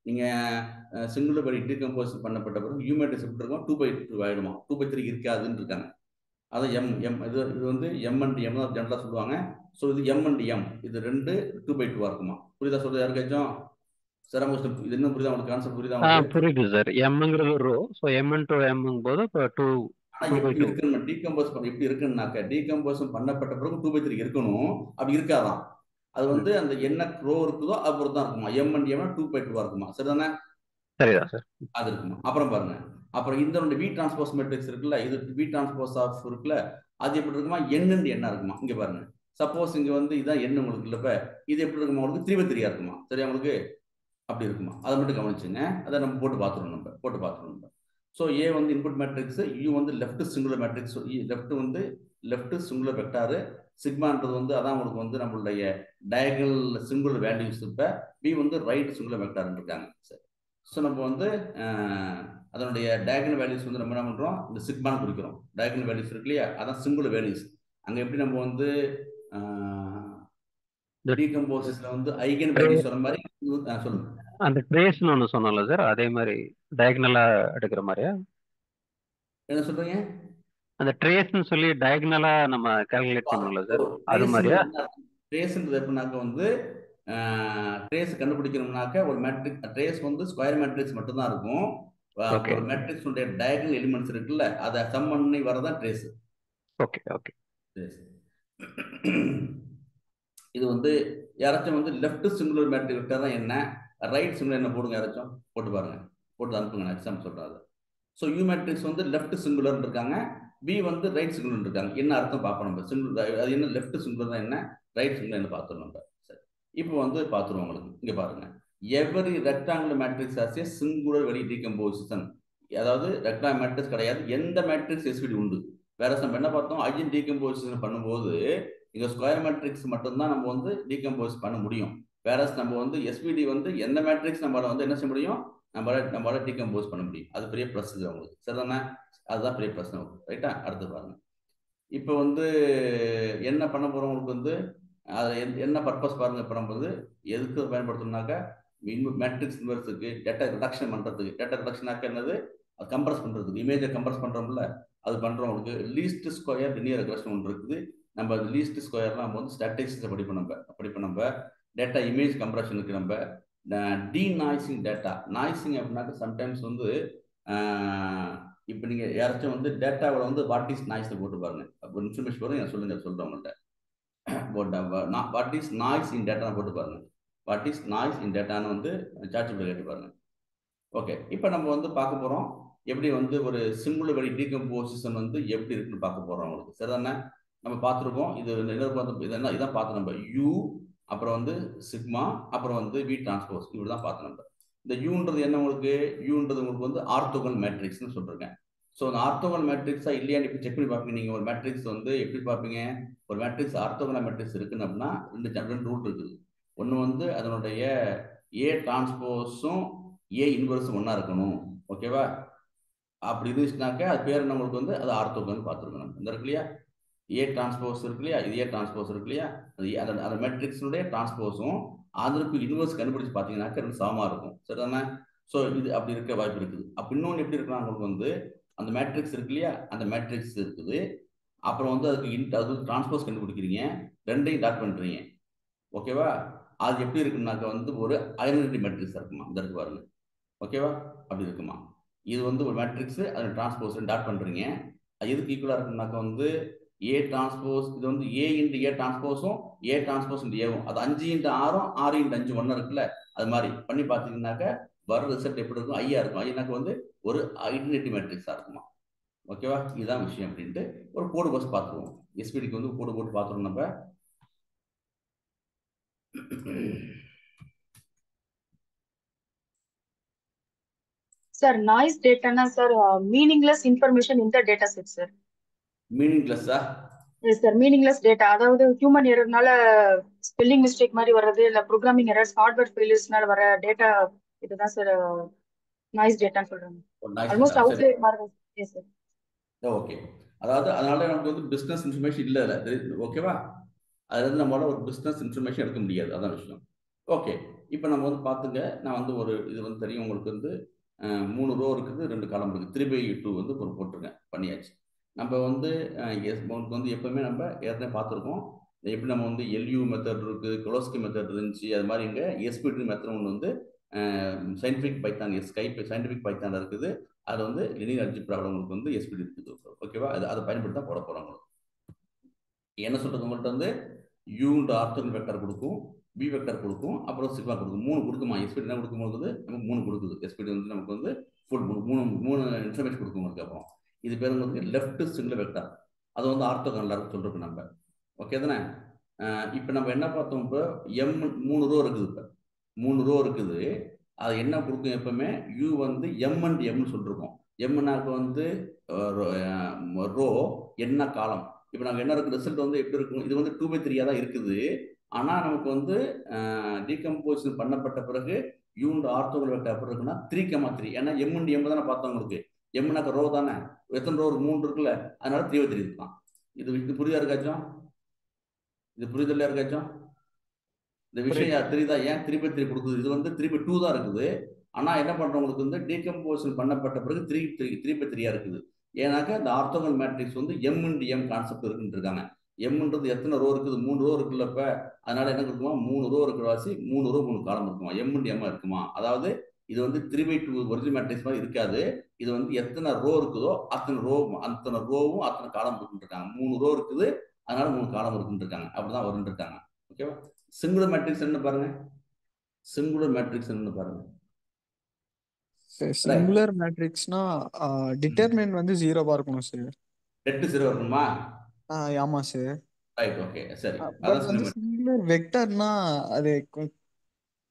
நீங்கள் சிங்குலர் படி டீகம்போசன் பண்ணப்பட்ட பிறகு யூ மேட்ரிக்ஸ் எப்படி இருக்கும்? 2/2 ஆயிடுமா. 2/3 இருக்காதுன்னு இருக்காங்க. அதான் இது வந்து எம் அண்ட் எம் தான் ஜென்ரலாக சொல்லுவாங்க. ஸோ இது எம் அண்ட் எம், இது 2 2/2 இருக்குமா. புரியுதா? சொல்றது யாருக்காச்சும் சிரமம் இது இன்னும் புரியுதா உங்களுக்கு? கான்செப்ட் புரியுதா உங்களுக்கு? புரியுது சார். எம்ங்கிறது row, so M into M போது இப்போ 2 ஆனால் எப்படி 2/2. இருக்குன்னு டீகம்போஸ் பண்ண எப்படி இருக்குன்னாக்க டீகம்போசன் பண்ணப்பட்ட பிறகு 2/3 இருக்கணும். அப்படி இருக்காதான். அது வந்து அந்த என்ன ரோ இருக்குதோ அது பொறுத்து தான் இருக்குமா. எம் அண்ட் எம் 2/2 இருக்குமா. சரிதானே? சரிதான் சார். அது இருக்குமா. அப்புறம் பாருங்க, அப்புறம் இந்த வி டிரான்ஸ்போஸ் மேட்ரிக்ஸ் இருக்குல்ல, இது வி டிரான்ஸ்போஸ் ஆஃப் இருக்குல்ல, அது எப்படி இருக்குமா, எண் என்ன இருக்குமா. இங்க பாருங்க, சப்போஸ் இங்க வந்து இதான் எண் உங்களுக்கு இல்லப்ப, இது எப்படி இருக்குமா உங்களுக்கு 3/3 இருக்குமா. சரியா உங்களுக்கு? அப்படி இருக்குமா. அதை மட்டும் கவனிச்சுங்க. அதை நம்ம போட்டு பார்த்துருவோம். ஸோ ஏ வந்து இன்புட் மேட்ரிக்ஸ், யூ வந்து left singular matrix, left singular vector, சிக்மான்றது வந்து அதான் உங்களுக்கு வந்து நம்மளுடைய டயகனல் சிங்குலர் வேல்யூஸ். இப்போ பி வந்து ரைட் சிங்குலர் வெக்டார்னு இருக்காங்க. சரி. ஸோ நம்ம வந்து அதனுடைய டயகனல் வேல்யூஸ் வந்து நம்ம என்ன பண்ணுறோம், இந்த சிக்மான்னு குறிக்கிறோம். டயகனல் வேல்யூஸ் இருக்கு இல்லையா, அதான் சிங்குலர் வேல்யூஸ். அங்கே எப்படி நம்ம வந்து டீகம்போசிஸ்ல வந்து ஐகன் வேல்யூஸ் வர மாதிரி சொல்லுங்க. அந்த ட்ரேஸ்னு ஒன்று சொன்னோம்ல சார், அதே மாதிரி டயகனலா எடுக்கிற மாதிரியா? என்ன சொல்றீங்க? அந்த ட்ரேஸ்னு சொல்லி டயகனலா நம்ம கால்குலேட் பண்ணுவோம்ல சார், அது மாதிரியா? ட்ரேஸ்ன்றது எப்படின்னாக்க வந்து ட்ரேஸ் கண்டுபிடிக்கணும்னாக்க ஒரு மேட்ரிக்ஸ் ட்ரேஸ் வந்து ஸ்கொயர் மேட்ரிக்ஸ் மட்டும்தான் இருக்கும். ஒரு மேட்ரிக்ஸ் உடைய டயகனல் எலிமெண்ட்ஸ் இருக்குல்ல, அதை சம் பண்ணி வரதான் ட்ரேஸ். ஓகே. இது வந்து யாராச்சும் வந்து லெஃப்ட் சிங்குலர் மேட்ரிக் வெக்டர் தான் என்ன, ரைட் சிங்குலர் என்ன போடுங்க, யாராச்சும் போட்டு பாருங்க, போட்டு அனுப்புங்க, நான் எக்ஸாம் சொல்றாரு. ஸோ யூ மேட்ரிக்ஸ் வந்து லெஃப்ட் சிங்குலர் இருக்காங்க, பி வந்து ரைட் சிங்குலர் இருக்காங்க. என்ன அர்த்தம் பார்ப்போம் நம்ம. சிங்குலர் அது என்ன, லெஃப்ட் சிங்குலர் தான் என்ன, ரைட் சிங்குலர் என்ன பார்த்துருவோம் நம்ம. சரி, இப்போ வந்து பார்த்துருவோம் உங்களுக்கு. இங்க பாருங்க, every rectangular matrix as a singular வெளி டீகம்போசிஷன். அதாவது ரெக்டாங்குலர் மேட்ரிக்ஸ் கிடையாது, எந்த மேட்ரிக்ஸ் எஸ்விடி உண்டு. வேற நம்ம என்ன பார்த்தோம், ஐஜன் டீகம்போசிஷன் பண்ணும்போது இங்க ஸ்கொயர் மேட்ரிக்ஸ் மட்டும்தான் நம்ம வந்து டீகம்போஸ் பண்ண முடியும். வேற நம்ம வந்து எஸ்பிடி வந்து எந்த மேட்ரிக்ஸ் நம்மளால வந்து என்ன செய்ய முடியும், நம்மளால டீகம்போஸ் பண்ண முடியும். அது பெரிய ப்ளஸ் இது அவங்களுக்கு. சரிதானே? அதுதான் பெரிய ப்ளஸ் நமக்கு. ரைட்டா? அடுத்து பாருங்க, இப்போ வந்து என்ன பண்ண போறோம் உங்களுக்கு வந்து அதில் என்ன பர்பஸ் பாருங்க. இப்போ நம்ம வந்து எதுக்கு பயன்படுத்தணும்னாக்கா மேட்ரிக்ஸ் இன்வெர்ஸுக்கு டேட்டா ரிடக்ஷன் பண்ணுறதுக்கு. டேட்டா ரிடக்ஷனாக்க என்னது, அது கம்ப்ரஸ் பண்ணுறதுக்கு, இமேஜை கம்ப்ரஸ் பண்ணுறோம்ல, அது பண்ணுறவங்களுக்கு லீஸ்ட் ஸ்கொயர் லினியர் ரெக்ரெஷன் ஒன்று இருக்குது. நம்ம அது லீஸ்ட் ஸ்கொயர்லாம் நம்ம வந்து ஸ்டாட்டிஸ்டிக்ஸை படிப்போம் நம்ம டேட்டா இமேஜ் கம்ப்ரஷனுக்கு நம்ம டீநாய்சிங் டேட்டா. நாய்சிங் அப்படின்னாக்க சம்டைம்ஸ் வந்து இப்போ நீங்கள் யாராச்சும் வந்து டேட்டாவில் வந்து வாட் இஸ் நாய்ஸ் போட்டு பாருங்க. அப்போ இன்ஃபர்மேஷன் வரும், சொல்லுங்க சொல்கிறேன் உங்கள்கிட்ட. What is noise in data போட்டு பாருங்க. வாட் இஸ் நாய்ஸ் இன் டேட்டான்னு வந்து சாட்சிபில் கேட்டு பாருங்க. ஓகே, இப்போ நம்ம வந்து பார்க்க போகிறோம் எப்படி வந்து ஒரு சிங்குலர் வெரி டீகம்போசிஷன் வந்து எப்படி இருக்குன்னு பார்க்க போகிறோம் உங்களுக்கு. சரிதானே? நம்ம பார்த்துருக்கோம். இது இதெல்லாம் இதான் பார்த்தோம் நம்ம. யூ, அப்புறம் வந்து சிக்மா, அப்புறம் வந்து வி டிரான்ஸ்போஸ், இப்படி தான் பார்த்தோம் நம்ம. இந்த யூன்றது என்ன உங்களுக்கு? யூன்றது உங்களுக்கு வந்து ஆர்த்தோகனல் மேட்ரிக்ஸ்னு சொல்லிருக்கேன். ஸோ அந்த ஆர்த்தோகனல் மேட்ரிக்ஸா இல்லையான்னு இப்போ செக் பண்ணி பார்ப்பீங்க. நீங்கள் ஒரு மேட்ரிக்ஸ் வந்து எப்படி பார்ப்பீங்க? ஒரு மேட்ரிக்ஸ் ஆர்த்தோகனல் மேட்ரிக்ஸ் இருக்குன்னு அப்படின்னா ரெண்டு ரூட் இருக்குது. ஒன்று வந்து அதனுடைய ஏ டிரான்ஸ்போஸும் ஏ இன்வெர்ஸும் ஒன்றா இருக்கணும். ஓகேவா? அப்படி இருந்துச்சுனாக்க அது பேர் நம்மளுக்கு வந்து அது ஆர்த்தோகனல் பார்த்துருக்கணும். இந்த இருக்கு இல்லையா, ஏ டிரான்ஸ்போஸ் இருக்கு இல்லையா, இது ஏ டிரான்ஸ்போஸ் இருக்கு இல்லையா, அது அந்த மேட்ரிக்ஸுடைய டிரான்ஸ்போஸும் அதற்கு இன்வெர்ஸ் கண்டுபிடிச்சு பார்த்தீங்கன்னாக்க ரெண்டு சமமாக இருக்கும். சரிதானே? ஸோ இது அப்படி இருக்க வாய்ப்பு இருக்குது. அப்போ இன்னொன்று எப்படி இருக்கலாம், உங்களுக்கு வந்து அந்த மேட்ரிக்ஸ் இருக்கு இல்லையா, அந்த மேட்ரிக்ஸ் இருக்குது, அப்புறம் வந்து அது டிரான்ஸ்போஸ் கண்டுபிடிக்கிறீங்க, ரெண்டையும் டாட் பண்ணுறீங்க. ஓகேவா? அது எப்படி இருக்குன்னாக்க வந்து ஒரு ஐடென்டிட்டி மேட்ரிக்ஸ் இருக்குமா. இந்த இருக்கு பாருங்க. ஓகேவா? அப்படி இருக்குமா. இது வந்து ஒரு மேட்ரிக்ஸ், அது டிரான்ஸ்போஸ் டாட் பண்ணுறீங்க. அது எதுக்கு ஈக்குவலாக இருக்குன்னாக்க வந்து ஏ டிரான்ஸ்போஸ், இது வந்து ஏ இன்ட்டு ஏ டிரான்ஸ்போஸும் ஏ டிரான்ஸ்போஸ் இன்ட்டு ஏவும், அது 5 இன்ட்டு 6ம் 6 இன்ட்டு 5 ஒன்று இருக்குல்ல, அது மாதிரி பண்ணி பார்த்தீங்கன்னாக்க வர ரிசல்ட் எப்படி இருக்கும்? ஐயா இருக்கும். ஐயாக்கு வந்து ஒரு ஐடென்டிட்டி மேட்ரிக்ஸாக இருக்குமா. ஓகேவா? இதுதான் விஷயம். அப்படின்ட்டு ஒரு கோடு பஸ் பார்த்துருவோம். எஸ்பிடிக்கு வந்து கோடு போட்டு பார்த்துருவோம் நம்ம. சார் நாய்ஸ் டேட்டானா சார் மீனிங்லெஸ் இன்ஃபர்மேஷன் இந்த டேட்டா செட் சார். மீனிங்லெஸ்ஸா? Yes sir, meaningless data. அதாவது ஹியூமன் எரர்னால ஸ்பெல்லிங் மிஸ்டேக் மாதிரி வர்றது, இல்ல ப்ரோக்ராமிங் எரர்ஸ், ஹார்ட்வேர் ஃபெயிலியர்ஸ்னால வர டேட்டா, இதுதான் சார் நாய்ஸ் டேட்டான்னு சொல்றாங்க. ஆல்மோஸ்ட் அவுட்லைன் மாதிரி. S sir. ஓகே, அதாவது அதனால நமக்கு வந்து பிஸ்னஸ் இன்ஃபர்மேஷன் இல்லை. ஓகேவா? அதுல இருந்து நம்மளால ஒரு பிஸ்னஸ் இன்ஃபர்மேஷன் எடுக்க முடியாது. அதான் விஷயம். ஓகே, இப்போ நம்ம வந்து பார்த்துங்க. நான் வந்து ஒரு இது வந்து தெரியும் உங்களுக்கு வந்து 3 ரோ இருக்குது, 2 காலம் இருக்குது. 3/2 வந்து ஒரு போட்டிருக்கேன், பண்ணியாச்சு. நம்ம வந்து உங்களுக்கு வந்து எப்பவுமே நம்ம ஏற்கனவே பார்த்துருக்கோம். எப்படி நம்ம வந்து எல்யூ மெத்தட் இருக்குது, கொலோஸ்கி மெத்தட் இருந்துச்சு. அது மாதிரி இங்கே எஸ்பிடி மெத்தட் ஒன்று வந்து சயின்டிஃபிக் பைத்தான், சயின்டிஃபிக் பைத்தான் இருக்குது. அது வந்து லினியர் அல்ஜிப்ராவில் உங்களுக்கு வந்து எஸ்பிடி இருக்குது. ஓகேவா? அதை பயன்படுத்தி தான் போட போகிறாங்க. என்ன சொல்றது, உங்கள்கிட்ட வந்து யூன்ற ஆர்த்தோகனல் வெக்டர் கொடுக்கும், பி வெக்டர் கொடுக்கும், அப்புறம் சிக்மா கொடுக்கும். 3 கொடுக்குமா. எஸ்பிடி என்ன கொடுக்கும்போது நமக்கு 3 கொடுக்குது. எஸ்பிடி வந்து நமக்கு வந்து ஃபுல் 3 இன்ஃபர்மேஷன் கொடுக்கும் உங்களுக்கு. அப்புறம் இது பேர் உங்களுக்கு லெஃப்ட் சிங்குலர் வெக்டர். அது வந்து ஆர்த்தோகனலா சொல்றோம் நம்ம. ஓகே தானே? இப்போ நம்ம என்ன பார்த்தோம், இப்போ எம் 3 ரோ இருக்குது. இப்போ 3 ரோ இருக்குது. அது என்ன கொடுக்கும் எப்பவுமே? யூ வந்து எம் அண்ட் எம்னு சொல்லிருக்கோம். எம்னாக்க வந்து ரோ, என்ன காலம். இப்போ நாங்கள் என்ன இருக்கு ரிசல்ட் வந்து எப்படி இருக்கும்? இது வந்து 2/3 தான் இருக்குது. ஆனால் நமக்கு வந்து டீகம்போசிஷன் பண்ணப்பட்ட பிறகு யூண்ட் ஆர்த்தோகனல் வெக்டர் எப்படி இருக்குன்னா 3,3. ஏன்னா எம் அண்ட் எம் தானே பார்த்தோம் உங்களுக்கு. எம்னாக்க ரோ தானே, எத்தனை ரோ? 3 இருக்குல்ல, அதனால 3/3 இருக்கலாம். இது புரியுதா இருக்காச்சும்? இது புரியுதில்ல இருக்காச்சும்? இந்த விஷயம் தெரியுதா? ஏன் 3/3 கொடுக்குது? இது வந்து 3/2 தான் இருக்குது. ஆனால் என்ன பண்ணுறவங்களுக்கு வந்து டீகம்போசிஷன் பண்ணப்பட்ட பிறகு 3/3 இருக்குது. ஏன்னாக்கா இந்த ஆர்த்தோகனல் மேட்ரிக்ஸ் வந்து எம் இன்டு எம் கான்செப்ட் இருக்குன்னு இருக்காங்க. எம்ன்றது எத்தனை ரோ இருக்குது? 3 ரோ இருக்குல்ல. இப்போ அதனால என்ன இருக்குமா, 3 ரோ இருக்கிற வாசி 3 ரோ 3 காலம் இருக்குமா, எம் இன்டு எம் இருக்குமா. அதாவது இது வந்து 3/2 ஒரிஜினல் மேட்ரிக்ஸ் மாதிரி இருக்காது. இது வந்து எத்தனை ரோ இருக்குதோ அத்தனை ரோவும் அத்தனை காலம் இருக்குன்னு இருக்காங்க. 3 ரோ இருக்குது, அதனால 3 காலம் இருக்குன்னு இருக்காங்க. அப்படிதான் வருன்னு இருக்காங்க. ஓகேவா? சிங்குலர் மேட்ரிக்ஸ் என்ன பாருங்க. சிங்குலர் மேட்ரிக்ஸ் என்ன பாருங்க. சிங்குலர் மேட்ரிக்ஸ்னா டிட்டர்மினன்ட் வந்து 0வா இருக்கணும் சார். டெட் 0 இருக்கணுமா? ஆமா சார். ரைட், ஓகே, சரி. பட் வந்து சிங்குலர் வெக்டர்னா அது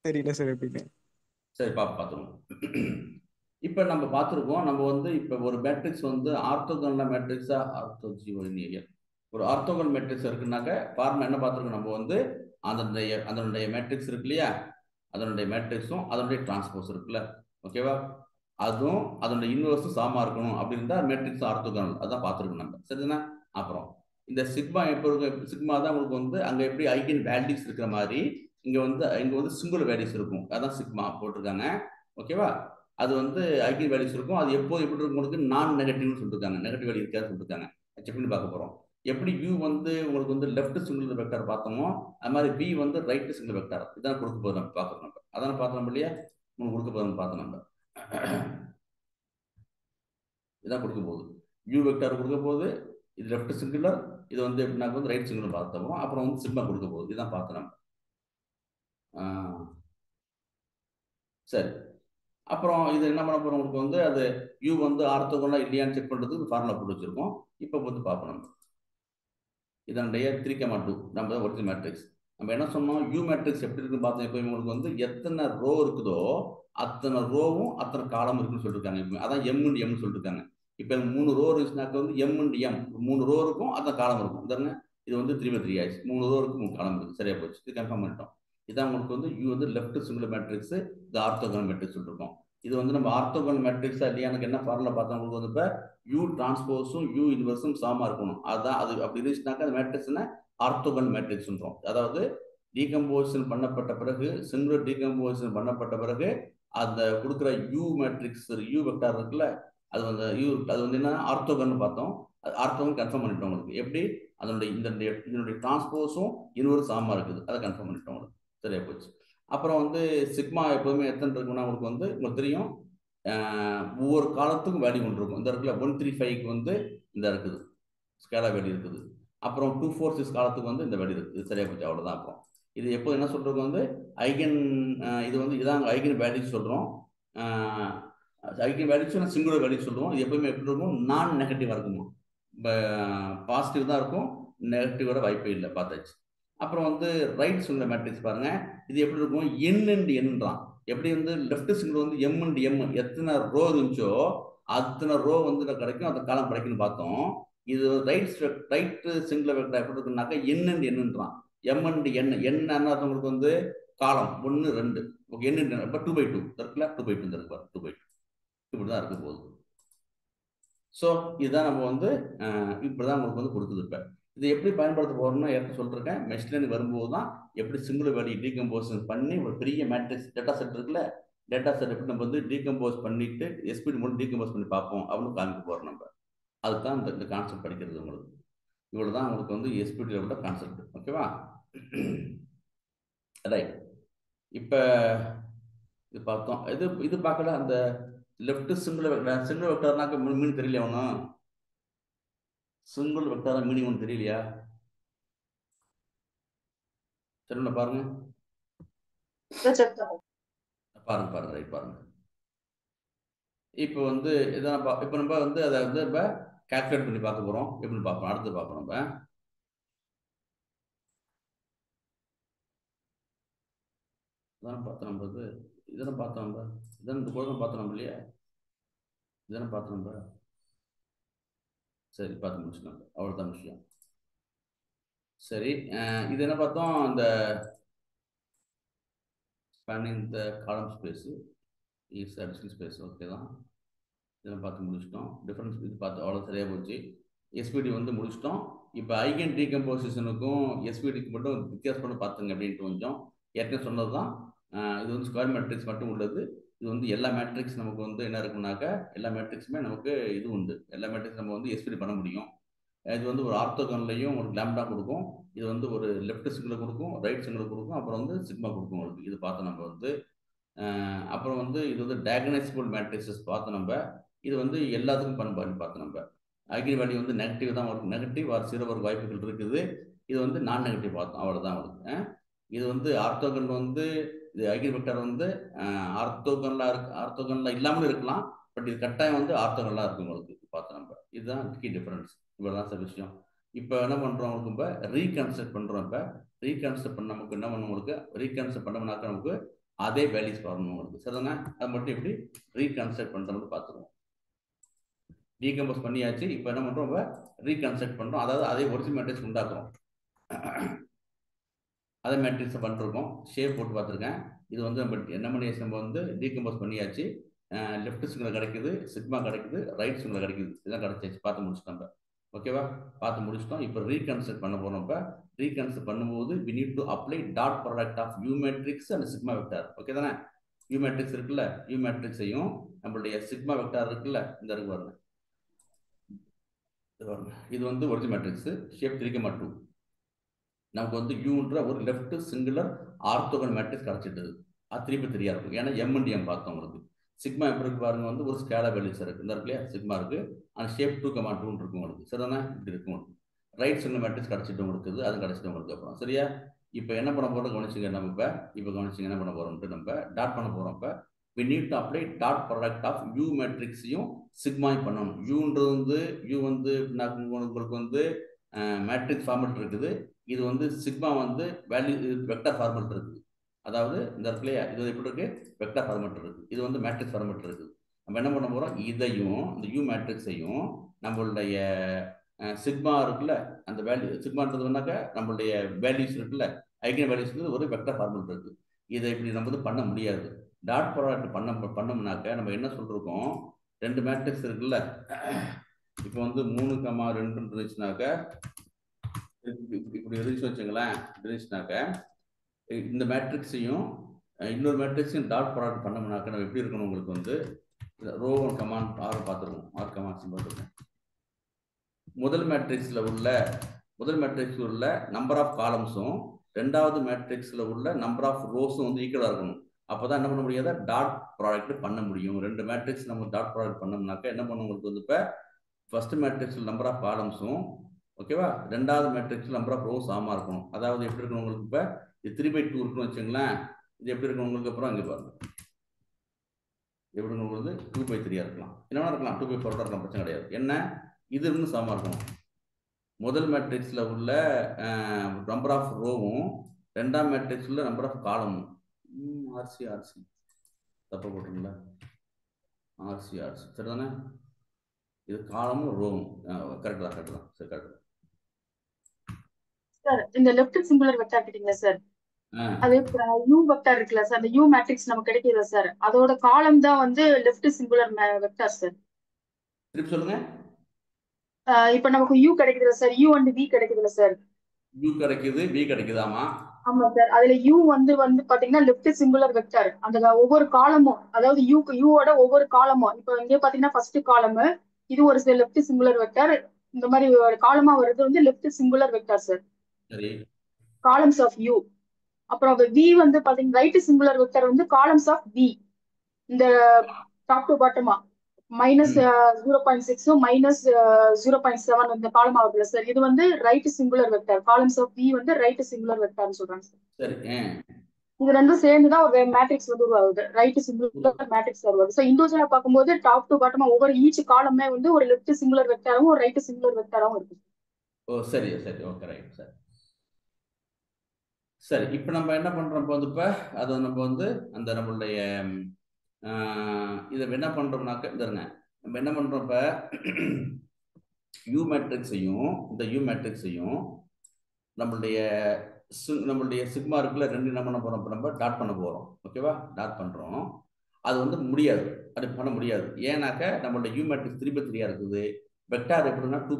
தெரியல சார் எப்படி. சரி, பார்த்துருவோம். இப்போ நம்ம பார்த்துருக்கோம். நம்ம வந்து இப்போ ஒரு மேட்ரிக்ஸ் வந்து ஆர்த்தோகனல் மேட்ரிக்ஸா, ஒரு ஆர்த்தோகனல் மேட்ரிக்ஸ் இருக்குன்னாக்க ஃபார்முலா என்ன பார்த்துருக்கோம் நம்ம வந்து அதனுடைய மேட்ரிக்ஸ் இருக்கு இல்லையா, அதனுடைய மேட்ரிக்ஸும் அதனுடைய டிரான்ஸ்போஸ் இருக்குல்ல. ஓகேவா? அதுவும் அதனுடைய இன்வெர்ஸும் சாமா இருக்கணும். அப்படி இருந்தால் மேட்ரிக்ஸ் ஆர்த்தோகனல். அதான் பார்த்துருக்கோம் நம்ம. சரிதானே? அப்புறம் இந்த சிக்மா எப்போ இருக்கும், சிக்மா தான் உங்களுக்கு வந்து அங்கே எப்படி ஐகன் வேல்யூஸ் இருக்கிற மாதிரி இங்கே வந்து சிங்குலர் வேல்யூஸ் இருக்கும். அதான் சிக்மா போட்டிருக்காங்க. ஓகேவா? அது வந்து ஐகன் வேல்யூஸ் இருக்கும். அது எப்போ எப்படி இருக்கும் உங்களுக்கு நான் நெகட்டிவ்னு சொல்லியிருக்காங்க. நெகட்டிவ் வேல்யூ இருக்காது சொல்லியிருக்காங்க. செக் பண்ணி பார்க்க போகிறோம். எப்படி யூ வந்து உங்களுக்கு வந்து லெஃப்ட் சிங்குலர் வெக்டார் பார்த்தோமோ அது மாதிரி பி வந்து ரைட் சிங்குலர் வெக்டார் இதான் கொடுக்க போகிறோம். நம்ம பார்க்குறோம். நம்ம அதான் பார்த்தோம் இல்லையா? உங்களுக்கு கொடுக்க போகிறோம் பார்த்தோம். நம்ம இதான் கொடுக்க போகுது. யூ வெக்டார் கொடுக்க போகுது. இது லெஃப்ட் சிங்குலர், இது வந்து எப்படின்னா வந்து ரைட் சிங்குலர் பார்த்தோம். அப்புறம் வந்து சிக்மா கொடுக்க போகுது. இதுதான் பார்த்தோம் நம்ம. சரி, அப்புறம் இது என்ன பண்ண போறோம், உங்களுக்கு வந்து அது யூ வந்து ஆர்த்தோகோனலா இல்லையான்னு செக் பண்றதுக்கு ஃபார்முலா போட்டு வச்சிருக்கோம். இப்போ வந்து பார்ப்போம். நம்ம இதனுடைய 3,2 நம்ம ஒரிஜினல் மேட்ரிக்ஸ். நம்ம என்ன சொன்னோம், யூ மேட்ரிக்ஸ் எப்படி இருக்குன்னு பார்த்தோம். இப்போ உங்களுக்கு வந்து எத்தனை ரோ இருக்குதோ அத்தனை ரோவும் அத்தனை காலம் இருக்குன்னு சொல்லியிருக்காங்க. இப்போ அதான் எம்னு எம்னு சொல்லியிருக்காங்க. இப்போ 3 ரோ இருந்துச்சுனாக்க வந்து எம்னு எம் 3 ரோ இருக்கும், அத்தனை காலம் இருக்கும். இதாங்க இது வந்து 3/3 ஆயிடுச்சு. 3 ரோ இருக்கு, 3 காலம் இருக்கு. சரியா போச்சு. இது கன்ஃபார்ம் பண்ணிட்டோம். இதான் உங்களுக்கு வந்து யூ வந்து லெஃப்ட் சிங்குலர் மேட்ரிக்ஸ், இது ஆர்த்தோகோனல் மேட்ரிக்ஸ் சொல்லிருக்கோம். இது வந்து நம்ம ஆர்த்தோகோனல் மேட்ரிக்ஸா இல்லையா எனக்கு என்ன ஃபார்முலா பார்த்தா உங்களுக்கு வந்து இப்போ யூ டிரான்ஸ்போஸும் யூ இன்வெர்ஸும் சமமா இருக்கணும். அதான் அது அப்படி இருந்துச்சுனாக்கா அந்த மேட்ரிக்ஸ்னா ஆர்த்தோகோனல் மேட்ரிக்ஸ் சொல்றோம். அதாவது டீகம்போசிஷன் பண்ணப்பட்ட பிறகு, சிங்குலர் டீகம்போசிஷன் பண்ணப்பட்ட பிறகு அந்த கொடுக்குற யூ மேட்ரிக்ஸ், யூ வெக்டார் இருக்குல்ல, அது வந்து யூ அது வந்து என்ன ஆர்த்தோகோனல் பார்த்தோம். அது ஆர்த்தோகோனல் கன்ஃபார்ம் பண்ணிட்டோம் உங்களுக்கு. எப்படி அதனுடைய இதனுடைய டிரான்ஸ்போஸும் இன்வெர்ஸ் சமமா இருக்குது, அதை கன்ஃபார்ம் பண்ணிட்டோம் உங்களுக்கு. சரியா போச்சு. அப்புறம் வந்து சிக்மா எப்போதுமே எத்தனை இருக்குன்னா உங்களுக்கு வந்து உங்களுக்கு தெரியும், ஒவ்வொரு காலத்துக்கும் வேல்யூ கொண்டு இருக்கும். இந்த இருக்குல்ல 135க்கு வந்து இந்த இருக்குது ஸ்கேலா வேல்யூ இருக்குது. அப்புறம் 246 காலத்துக்கு வந்து இந்த வேல்யூ இருக்குது. சரியா போச்சு, அவ்வளோதான். அப்புறம் இது எப்போ என்ன சொல்றது வந்து ஐகன், இது வந்து இதான் ஐகன் வேல்யூ சொல்றோம். ஐகன் வேல்யூஸ் சிங்குலர் வேல்யூ சொல்லுவோம். இது எப்பவுமே எப்படி இருக்கும், நான் நெகட்டிவா இருக்குமா, பாசிட்டிவ் தான் இருக்கும், நெகட்டிவோட வாய்ப்பே இல்லை. பார்த்தாச்சு. அப்புறம் வந்து ரைட் சிங்குலர் மேட்ரிக்ஸ் பாருங்க. இது எப்படி இருக்கும், என் அண்ட் என்றான். எப்படி வந்து லெஃப்ட் சிங்குலர் வந்து எம் அண்ட் எம் எத்தனை ரோ இருந்துச்சோ அத்தனை ரோ வந்து கிடைக்கும், அந்த காலம் கிடைக்கும்னு பார்த்தோம். இது ரைட் சிங்குலர் வெக்டர் எப்படி இருக்குன்னாக்கா என் அண்ட் என்னன்றான். எம் அண்ட் என் என்ன உங்களுக்கு வந்து காலம் 1 2 ஓகே. என் இப்போ 2/2 இருக்குல்ல, 2/2 இருக்கு, 2/2 இப்படிதான் இருக்க போகுது. ஸோ இதுதான் நம்ம வந்து இப்படிதான் உங்களுக்கு வந்து கொடுக்குது. இப்போ இதை எப்படி பயன்படுத்த போறோம்னா ஏற்க சொல்லிருக்கேன். மெஷின் லேர்னிங் வரும்போது தான் எப்படி சிங்குலர் வேல்யூ டீகம்போசிஷன் பண்ணி ஒரு பெரிய மேட்ரிக்ஸ் டேட்டா செட் இருக்குல்ல, டேட்டா செட் எப்படி நம்ம வந்து டீகம்போஸ் பண்ணிட்டு எஸ்பிடி மூலம் டீகம்போஸ் பண்ணி பார்ப்போம் அப்படின்னு காமிக்க போறோம். நம்ம அதுதான் இந்த கான்செப்ட் படிக்கிறது. உங்களுக்கு இவ்வளவுதான் உங்களுக்கு வந்து எஸ்பிடியில் விட கான்செப்ட். ஓகேவா? ரைட். இப்போ இது பார்த்தோம். இது பார்க்கல, அந்த லெஃப்ட் சிங்குலர் வெக்டார்னாக்க மீனிங் தெரியல ஒன்றும். சிங்குலர் வெக்டார் மீனிங் ஒன்று தெரியலையா? சரி பாருங்க பாருங்க ரைட் பாருங்க. இப்போ வந்து இதான் இப்போ நம்ம வந்து அதை வந்து இப்போ கால்குலேட் பண்ணி பார்க்க போகிறோம். எப்படின்னு பார்ப்போம், அடுத்து பார்ப்போம். நம்ம இதான் பார்த்தோம். நம்ம இது இதெல்லாம் பார்த்தோம். நம்ம இதான் இந்த கூட பார்த்தோம் நம்ம இல்லையா, இதெல்லாம் பார்த்தோம் நம்ம. சரி, பார்த்து முடிச்சுக்கோங்க, அவ்வளோதான் விஷயம். சரி, இது என்ன பார்த்தோம், இந்த spanning the column space is additional space. Okay தான், இதெல்லாம் பார்த்து முடிச்சிட்டோம். டிஃபரன்ஸ் இது பார்த்து அவ்வளோ சரியாக போச்சு. எஸ்பிடி வந்து முடிச்சிட்டோம். இப்போ ஐகன் டீகம்போசிஷனுக்கும் எஸ்பிடிக்கு மட்டும் வித்தியாசம் பண்ணி பார்த்துங்க அப்படின்ட்டு கொஞ்சம் ஏற்கனவே சொன்னது தான். இது வந்து ஸ்கொயர் மேட்ரிக்ஸ் மட்டும் உள்ளது. இது வந்து எல்லா மேட்ரிக்ஸ் நமக்கு வந்து என்ன இருக்குனாக்கா எல்லா மேட்ரிக்ஸுமே நமக்கு இது உண்டு. எல்லா மேட்ரிக்ஸ் நம்ம வந்து எஸ்பிடி பண்ண முடியும். இது வந்து ஒரு ஆர்த்தோகன்லையும் ஒரு லாம்டா கொடுக்கும். இது வந்து ஒரு லெஃப்ட் சிங்கில் கொடுக்கும், ரைட் சிங்கில் கொடுக்கும், அப்புறம் வந்து சிக்மா கொடுக்கும் உங்களுக்கு. இது பார்த்து நம்ம வந்து அப்புறம் வந்து இது வந்து டயகனைசபிள் மேட்ரிக்ஸஸ் பார்த்து நம்ம இது வந்து எல்லாத்துக்கும் பண்ணி பார்த்து நம்ம ஐகன் வேல்யூ வந்து நெகட்டிவ் தான் வரும், நெகட்டிவ் ஆர் 0 ஒரு வாய்ப்புகள் இருக்குது. இது வந்து நான் நெகட்டிவ் பார்த்தோம், அவ்வளோதான் உங்களுக்கு. இது வந்து ஆர்த்தோகன் வந்து இது ஐகன் வெக்டர் வந்து ஆர்த்தோகன்லாம் இல்லாமல் இருக்கலாம், பட் இது கட்டாயம் வந்து ஆர்த்தோகன்லாம் இருக்கும் உங்களுக்கு பார்த்தோம் நம்ம. இதுதான் கீ டிஃபரன்ஸ். இவ்வளோதான் சார் விஷயம். இப்போ என்ன பண்ணுறோம் உங்களுக்கு, இப்போ ரீகன்ஸ்ட்ரக்ட் பண்ணுறோம். இப்போ ரீகன்ஸ்ட்ரக்ட் பண்ண நமக்கு என்ன பண்ணணும், உங்களுக்கு ரீகன்ஸ்ட்ரக்ட் பண்ணோம்னாக்கா நமக்கு அதே வேல்யூஸ் வரணும் உங்களுக்கு. சரிதானே? அது மட்டும் எப்படி ரீகன்ஸ்ட்ரக்ட் பண்ணுறோம்னு பார்த்துருவோம். டீகம்போஸ் பண்ணியாச்சு. இப்போ என்ன பண்ணுறோம், இப்போ ரீகன்ஸ்ட்ரக்ட் பண்ணுறோம். அதாவது அதே ஒரிஜினல் மேட்ரிக்ஸ் உண்டாக்குறோம். அதே மேட்ரிக்ஸை பண்ணிருக்கோம், ஷேப் போட்டு பார்த்துருக்கேன். இது வந்து நம்ம என்ன பண்ணியாச்சு, நம்ம வந்து டீகம்போஸ் பண்ணியாச்சு. லெஃப்ட் சிங்கில் கிடைக்குது, சிக்மா கிடைக்குது, ரைட் சிங்கில் கிடைக்குது. இதெல்லாம் கிடைச்சாச்சு, பார்த்து முடிச்சுட்டோம். ஓகேவா? பார்த்து முடிச்சிட்டோம். இப்போ ரீகன்ஸ்ட்ரக்ட் பண்ண போறோம். இப்போ ரீகன்ஸ்ட்ரக்ட் பண்ணும்போது we need to apply dot product of U matrix and sigma vector. Okay தானே? U மேட்ரிக்ஸ் இருக்குல்ல, U மேட்ரிக்ஸையும் நம்மளுடைய சிக்மா வெக்டார் இருக்குல்ல, இந்த இருக்கு பாருங்க. இது வந்து ஒரிஜினல் மேட்ரிக்ஸ் ஷேப் 3,2. நமக்கு வந்து யூன்ற ஒரு லெஃப்ட் சிங்குலர் ஆர்த்தோகனல் மேட்ரிக்ஸ் கிடைச்சிட்டது. அது 3/3 இருக்கும். ஏன்னா M&M பார்த்தோம் உங்களுக்கு. சிக்மா எப்படி இருக்கு பாருங்க, வந்து ஒரு ஸ்கேலா வேல்யூஸ் இருக்கு. இந்த இருக்கு இல்லையா, சிக்மா இருக்கு. அந்த ஷேப் 2,2 இருக்கும் உங்களுக்கு. சரிதானே? இப்படி இருக்கும் உங்களுக்கு. ரைட் சிங்கிள் மேட்ரிக்ஸ் கிடைச்சிட்டு உங்களுக்கு, அது கிடைச்சிட்டு உங்களுக்கு அப்புறம். சரியா? இப்போ என்ன பண்ண போறோம் கவனிச்சுங்க. நம்ம இப்போ கவனிச்சுங்க என்ன பண்ண போறோம்ட்டு நம்ம டாட் பண்ண போறோம். இப்போ we need to apply dot product of U மேட்ரிக்ஸையும் சிக்மாயும் பண்ணணும். யூன்றது வந்து U வந்து உங்களுக்கு வந்து மேட்ரிக்ஸ் ஃபார்மேட் இருக்குது. இது வந்து சிக்மா வந்து வேல்யூ வெக்டர் ஃபார்மேட் இருக்குது. அதாவது இந்த இடத்துல இது எப்படி இருக்கு, வெக்டர் ஃபார்மேட் இருக்கு. இது வந்து மேட்ரிக்ஸ் ஃபார்மேட் இருக்குது. நம்ம என்ன பண்ண போறோம், இதையும் இந்த U மேட்ரிக்ஸையும் நம்மளுடைய சிக்மா இருக்குல்ல, அந்த வேல்யூ சிக்மான்றதுனாக்க நம்மளுடைய வேல்யூஸ் இருக்குல்ல, ஐகன் வேல்யூஸ் ஒரு வெக்டர் ஃபார்மேட் இருக்கு. இதை இப்படி நம்ம வந்து பண்ண முடியாது. டாட் ப்ராடக்ட் பண்ணோம்னாக்க நம்ம என்ன சொல்றோம், ரெண்டு மேட்ரிக்ஸ் இருக்குல்ல, இப்போ வந்து 3,2 இருந்துச்சுனாக்க, இப்படி இருந்துச்சு வச்சுங்களேன், இருந்துச்சுனாக்க இந்த மேட்ரிக்ஸையும் இன்னொரு மேட்ரிக்ஸையும் டாட் ப்ராடக்ட் பண்ணோம்னாக்க நம்ம எப்படி இருக்கணும், உங்களுக்கு வந்து ரோ ஒன் கமாண்ட் ஆர் பார்த்துருவோம், ஆர் கமாண்ட்ஸ் பார்த்துருவோம். முதல் மேட்ரிக்ஸில் உள்ள நம்பர் ஆஃப் காலம்ஸும் ரெண்டாவது மேட்ரிக்ஸில் உள்ள நம்பர் ஆஃப் ரோஸும் வந்து ஈக்குவலாக இருக்கணும். அப்போ தான் என்ன பண்ண முடியாத டாட் ப்ராடக்ட் பண்ண முடியும். ரெண்டு மேட்ரிக்ஸ் நம்ம டாட் ப்ராடக்ட் பண்ணோம்னாக்க என்ன பண்ணணும், உங்களுக்கு வந்து இப்போ ஃபர்ஸ்ட் மேட்ரிக்ஸில் நம்பர் ஆஃப் காலம்ஸும் ஓகேவா, ரெண்டாவது மேட்ரிக்ஸில் நம்பர் ஆஃப் ரோஸ் ஆமா இருக்கணும். அதாவது எப்படி இருக்கணும் உங்களுக்கு, இப்போ இது 3/2 இருக்குன்னு வச்சுங்களேன். இது எப்படி இருக்கணும் உங்களுக்கு, அப்புறம் இங்கே பாருங்க எப்படி உங்களுக்கு வந்து 2/3 இருக்கலாம், என்ன இருக்கலாம் 2/4 இருக்கலாம், பிரச்சனை கிடையாது. என்ன இது இருந்து சமமாக இருக்கணும். முதல் மேட்ரிக்ஸில் உள்ள நம்பர் ஆஃப் ரோவும் ரெண்டாம் மேட்ரிக்ஸ் உள்ள நம்பர் ஆஃப் காலமும் ஆர்சி தப்ப போட்டுங்களா, ஆர்சி சரிதானே? இது காலமும் ரோவும் கரெக்ட் தான் சரி கரெக்ட் தான் சார். இந்த லெஃப்ட் சிங்குலர் வெக்டார் கேட்டீங்களா சார், அது U வெக்டார் இருக்குல்ல சார், அந்த U மேட்ரிக்ஸ் நமக்கு கிடைக்குது சார், அதோட காலம் தான் வந்து லெஃப்ட் சிங்குலர் வெக்டார் சார். திருப்பி சொல்லுங்க. இப்போ நமக்கு U கிடைக்குதுல சார், U and V கிடைக்குதுல சார், U கிடைக்குது, V கிடைக்குதாமா? ஆமா சார். அதுல U வந்து பாத்தீங்கன்னா லெஃப்ட் சிங்குலர் வெக்டார். அந்த ஒவ்வொரு காலமும், அதாவது யூவோட ஒவ்வொரு காலமும், இப்போ இங்கே பாத்தீங்கன்னா ஃபர்ஸ்ட் காலம் இது ஒரு லெஃப்ட் சிங்குலர் வெக்டார். இந்த மாதிரி காலமா வருது வந்து லெஃப்ட் சிங்குலர் வெக்டார் சார், சரி. Columns of U. அப்புறம் V வந்து பாத்தீங்கன்னா ரைட் சிங்குலர் வெக்டார் வந்து காலம்ஸ் ஆஃப் V. இந்த டாப் டு பாட்டமா -0.6 -0.7 இந்த காலம் ஆகுதுல சார், இது வந்து right singular vector. Columns of V வந்து ரைட் சிங்குலர் வெக்டார்னு சொல்றாங்க சார். சரி. இது ரெண்டும் சேர்ந்துதான் ஒரு மேட்ரிக்ஸ் வந்து உருவாகுது, ரைட் சிங்குலர் மேட்ரிக்ஸ் உருவாகுது. ஸோ இண்டிவிஜுவலா பார்க்கும்போது டாப் டு பாட்டமா ஒவ்வொரு ஈச் காலமே வந்து ஒரு லெஃப்ட் சிங்குலர் வெக்டாரும் ஒரு ரைட் சிங்குலர் வெக்டாரும் இருக்கு. ஓ சரி சரி, ஓகே ரைட் சார். சரி, இப்போ நம்ம என்ன பண்றோம், இப்போ வந்து இப்போ அதை நம்ம வந்து அந்த நம்மளுடைய இதை என்ன பண்றோம்னாக்க இருங்க, நம்ம என்ன பண்றோம் இப்போ U மேட்ரிக்ஸையும் இந்த U மேட்ரிக்ஸையும் நம்மளுடைய சிக்மா இருக்குல்ல, ரெண்டு என்ன பண்ண போறோம், இப்போ நம்ம டாட் பண்ண போறோம். ஓகேவா, டாட் பண்றோம். அது வந்து முடியாது, அது பண்ண முடியாது. ஏன்னாக்க நம்மளுடைய U மேட்ரிக்ஸ் 3/3 இருக்குது. வெக்டார் எப்படின்னா 2